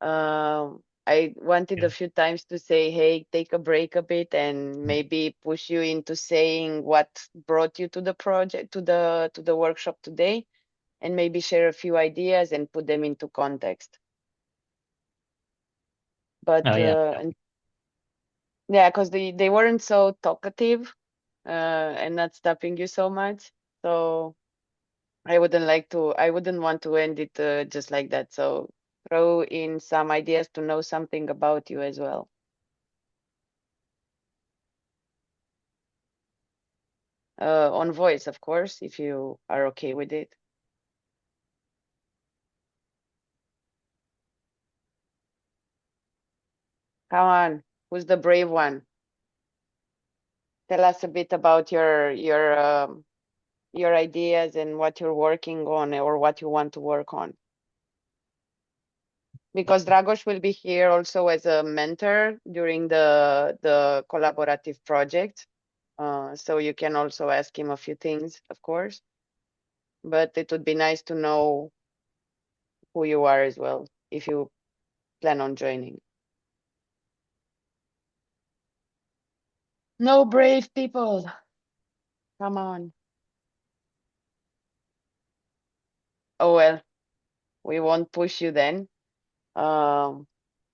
I wanted Yeah. a few times to say, hey, take a break a bit and maybe push you into saying what brought you to the project, to the workshop today, and maybe share a few ideas and put them into context. But Oh yeah. and yeah, because they weren't so talkative and not stopping you so much. So I wouldn't want to end it just like that. So throw in some ideas to know something about you as well. On voice, of course, if you are okay with it. Come on, who's the brave one? Tell us a bit about your ideas and what you're working on or what you want to work on. Because Dragos will be here also as a mentor during the collaborative project. So you can also ask him a few things, of course. But it would be nice to know who you are as well, if you plan on joining. No brave people. Come on. Oh well, we won't push you then. Um,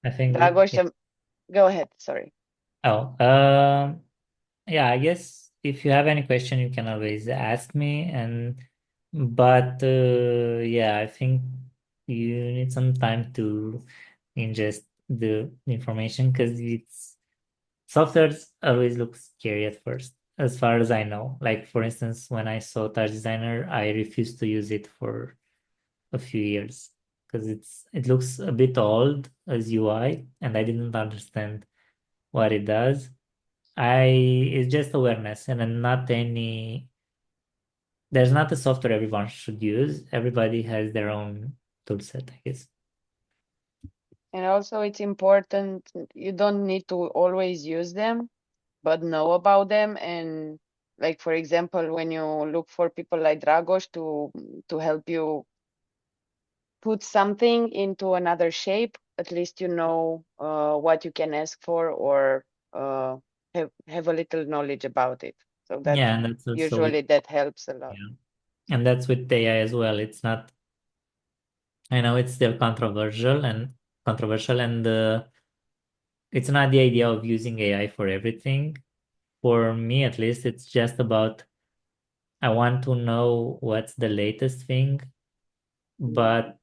I think Dragos, yeah. go ahead. Sorry. Oh, yeah, I guess if you have any question, you can always ask me. But yeah, I think you need some time to ingest the information because softwares always look scary at first, as far as I know. Like for instance, when I saw Touch Designer, I refused to use it for a few years because it looks a bit old as UI, and I didn't understand what it does. It's just awareness and then there's not a software everyone should use. Everybody has their own tool set, I guess. And also it's important, you don't need to always use them, but know about them. And like, for example, when you look for people like Dragos to help you put something into another shape, at least you know what you can ask for, or uh, have a little knowledge about it. So that Yeah, and that's also with usually that helps a lot. yeah. And that's with AI as well. It's not, I know it's still controversial and it's not the idea of using AI for everything. For me, at least, it's just about I want to know what's the latest thing, but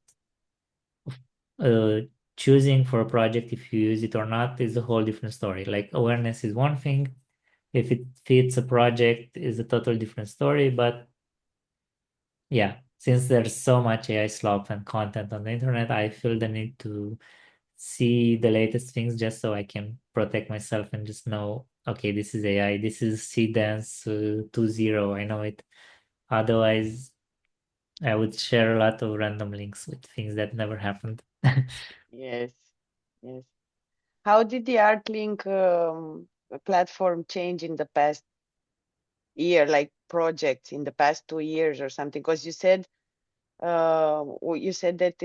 uh, choosing for a project if you use it or not is a whole different story. Like awareness is one thing. If it fits a project is a total different story. But yeah, since there's so much AI slop and content on the internet, I feel the need to see the latest things just so I can protect myself and just know, okay, this is AI, this is C Dance 2.0, I know it. Otherwise, I would share a lot of random links with things that never happened. Yes, yes. How did the ArtLink platform change in the past year, like projects in the past 2 years or something? Because you said that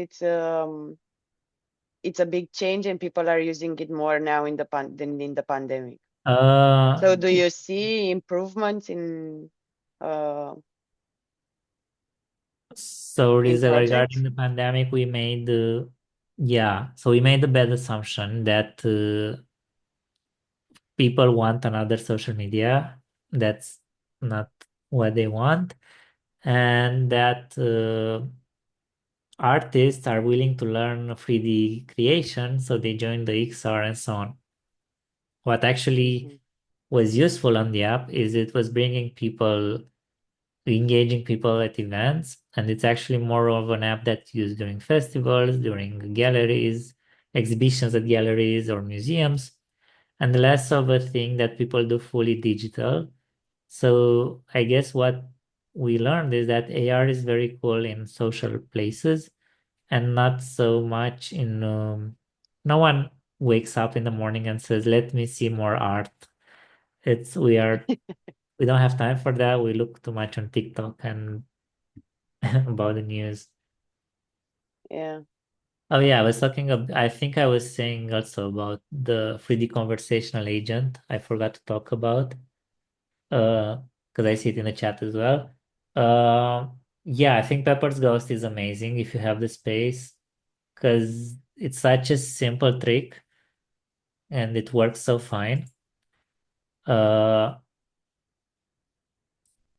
it's a big change and people are using it more now in the than in the pandemic. Uh, So do you see improvements uh, so in regarding projects? the pandemic, we made the bad assumption that people want another social media. That's not what they want, and that artists are willing to learn 3D creation, so they join the XR and so on. What actually Mhm. was useful on the app is it was bringing people, engaging people at events, and it's actually more of an app that's used during festivals, during galleries, exhibitions at galleries or museums, and less of a thing that people do fully digital. So I guess what we learned is that AR is very cool in social places and not so much in no one wakes up in the morning and says, let me see more art. It's we don't have time for that. We look too much on TikTok and about the news. Yeah. Oh yeah, I think I was saying also about the 3D conversational agent I forgot to talk about. Because I see it in the chat as well. Uh, yeah, I think Pepper's Ghost is amazing if you have the space, because it's such a simple trick and it works so fine. Uh,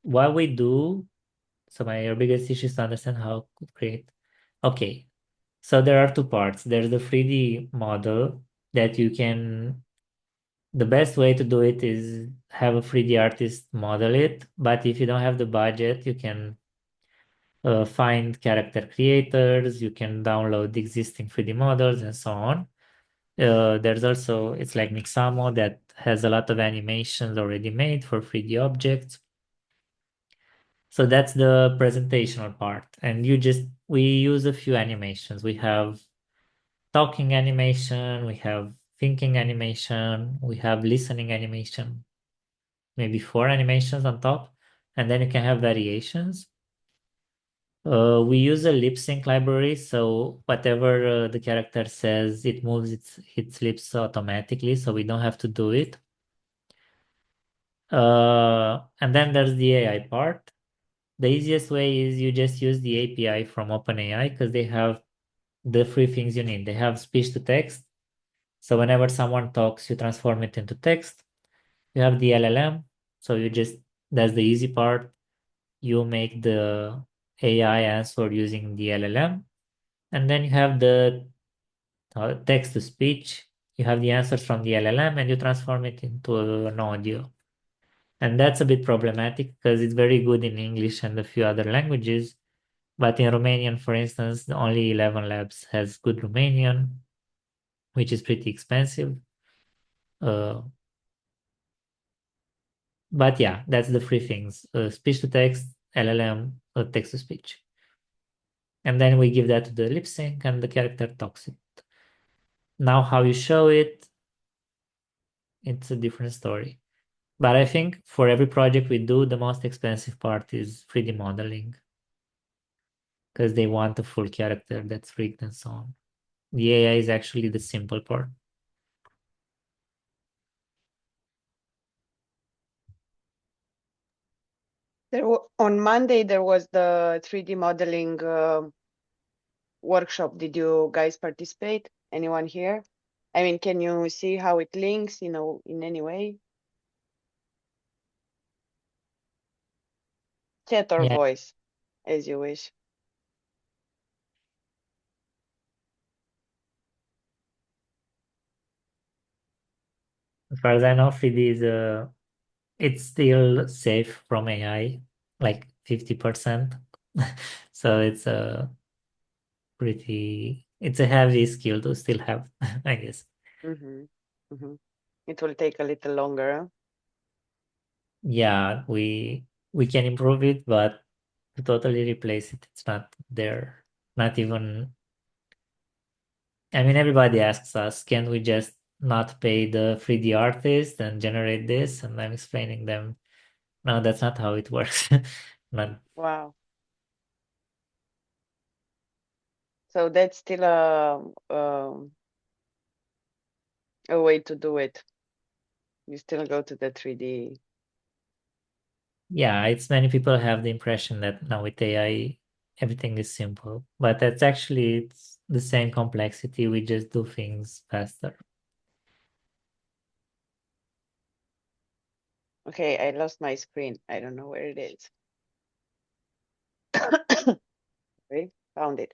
what we do, so my your biggest issue is to understand how to create. Okay, so there are two parts. There's the 3D model that you can. The best way to do it is have a 3D artist model it, but if you don't have the budget, you can find character creators, you can download existing 3D models and so on. There's also, it's like Mixamo that has a lot of animations already made for 3D objects. So that's the presentational part. And we use a few animations. We have talking animation, we have thinking animation, we have listening animation, maybe 4 animations on top. And then you can have variations. We use a lip sync library, so whatever the character says, it moves its lips automatically, so we don't have to do it. And then there's the AI part. The easiest way is you just use the API from OpenAI because they have the three things you need. They have speech to text, so whenever someone talks, you transform it into text. You have the LLM, so that's the easy part. You make the AI answer using the LLM. And then you have the text to speech. You have the answers from the LLM and you transform it into an audio. And that's a bit problematic because it's very good in English and a few other languages. But in Romanian, for instance, only 11 Labs has good Romanian, which is pretty expensive. But yeah, that's the three things: speech to text, LLM, text to speech. And then we give that to the lip sync and the character talks it. Now, how you show it, it's a different story. But I think for every project we do, the most expensive part is 3D modeling because they want a full character that's rigged and so on. The AI is actually the simple part. On Monday, there was the 3D modeling workshop. Did you guys participate? Anyone here? I mean, can you see how it links, in any way? Chat or Yeah, voice, as you wish. as far as I know, 3D is it's still safe from AI, like 50%. So it's it's a heavy skill to still have, I guess. Mm-hmm. Mm-hmm. It will take a little longer. Huh? Yeah, we can improve it, but to totally replace it, it's not there. Not even, I mean, everybody asks us, can we just not pay the 3D artist and generate this? And I'm explaining them, no, that's not how it works. Not, Wow. So that's still a way to do it. You still go to the 3D. yeah, it's many people have the impression that now with AI, everything is simple, but that's actually it's the same complexity. We just do things faster. Okay, I lost my screen. I don't know where it is. Okay, found it.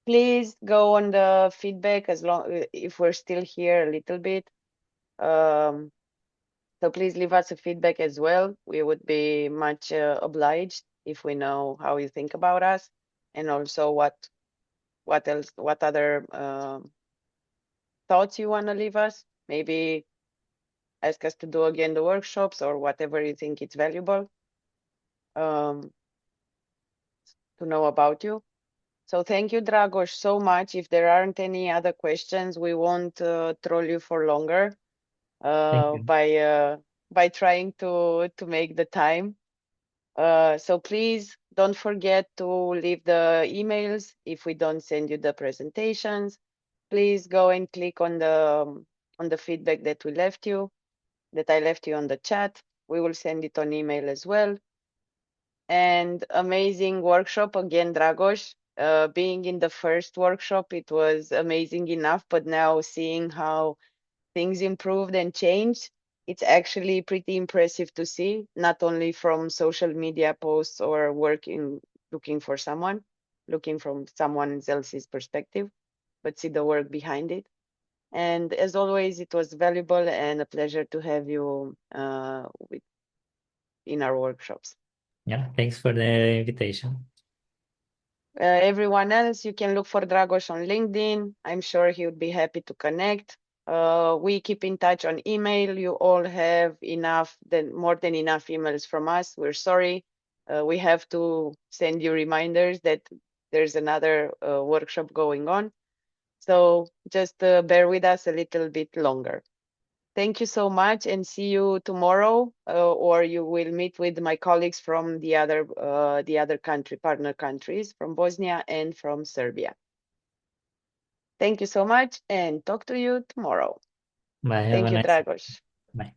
Please go on the feedback as long if we're still here a little bit. So please leave us a feedback as well. We would be much obliged if we know how you think about us, and also what else, what other thoughts you want to leave us. Maybe ask us to do again the workshops or whatever you think it's valuable um, to know about you. So thank you, Dragos, so much. If there aren't any other questions, we won't troll you for longer Thank you. by trying to make the time. So please don't forget to leave the emails if we don't send you the presentations. Please go and click on the feedback that we left you, that I left you on the chat. We will send it on email as well. And amazing workshop again, Dragos. Being in the first workshop, it was amazing enough, but now seeing how things improved and changed, it's actually pretty impressive to see, not only from social media posts or working, looking from someone else's perspective, but see the work behind it. And as always, it was valuable and a pleasure to have you in our workshops. Yeah, thanks for the invitation. Everyone else, you can look for Dragos on LinkedIn. I'm sure he would be happy to connect. We keep in touch on email. You all have more than enough emails from us. We're sorry. We have to send you reminders that there's another workshop going on. So just bear with us a little bit longer. Thank you so much and see you tomorrow, or you will meet with my colleagues from the other partner countries, from Bosnia and from Serbia. Thank you so much and talk to you tomorrow. Bye. Have Thank a you, nice Dragos. bye.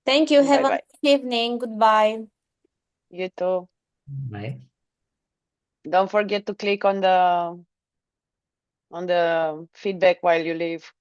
Thank you. Have a Bye-bye. nice evening. Goodbye. You too. Bye. Don't forget to click on the feedback while you leave.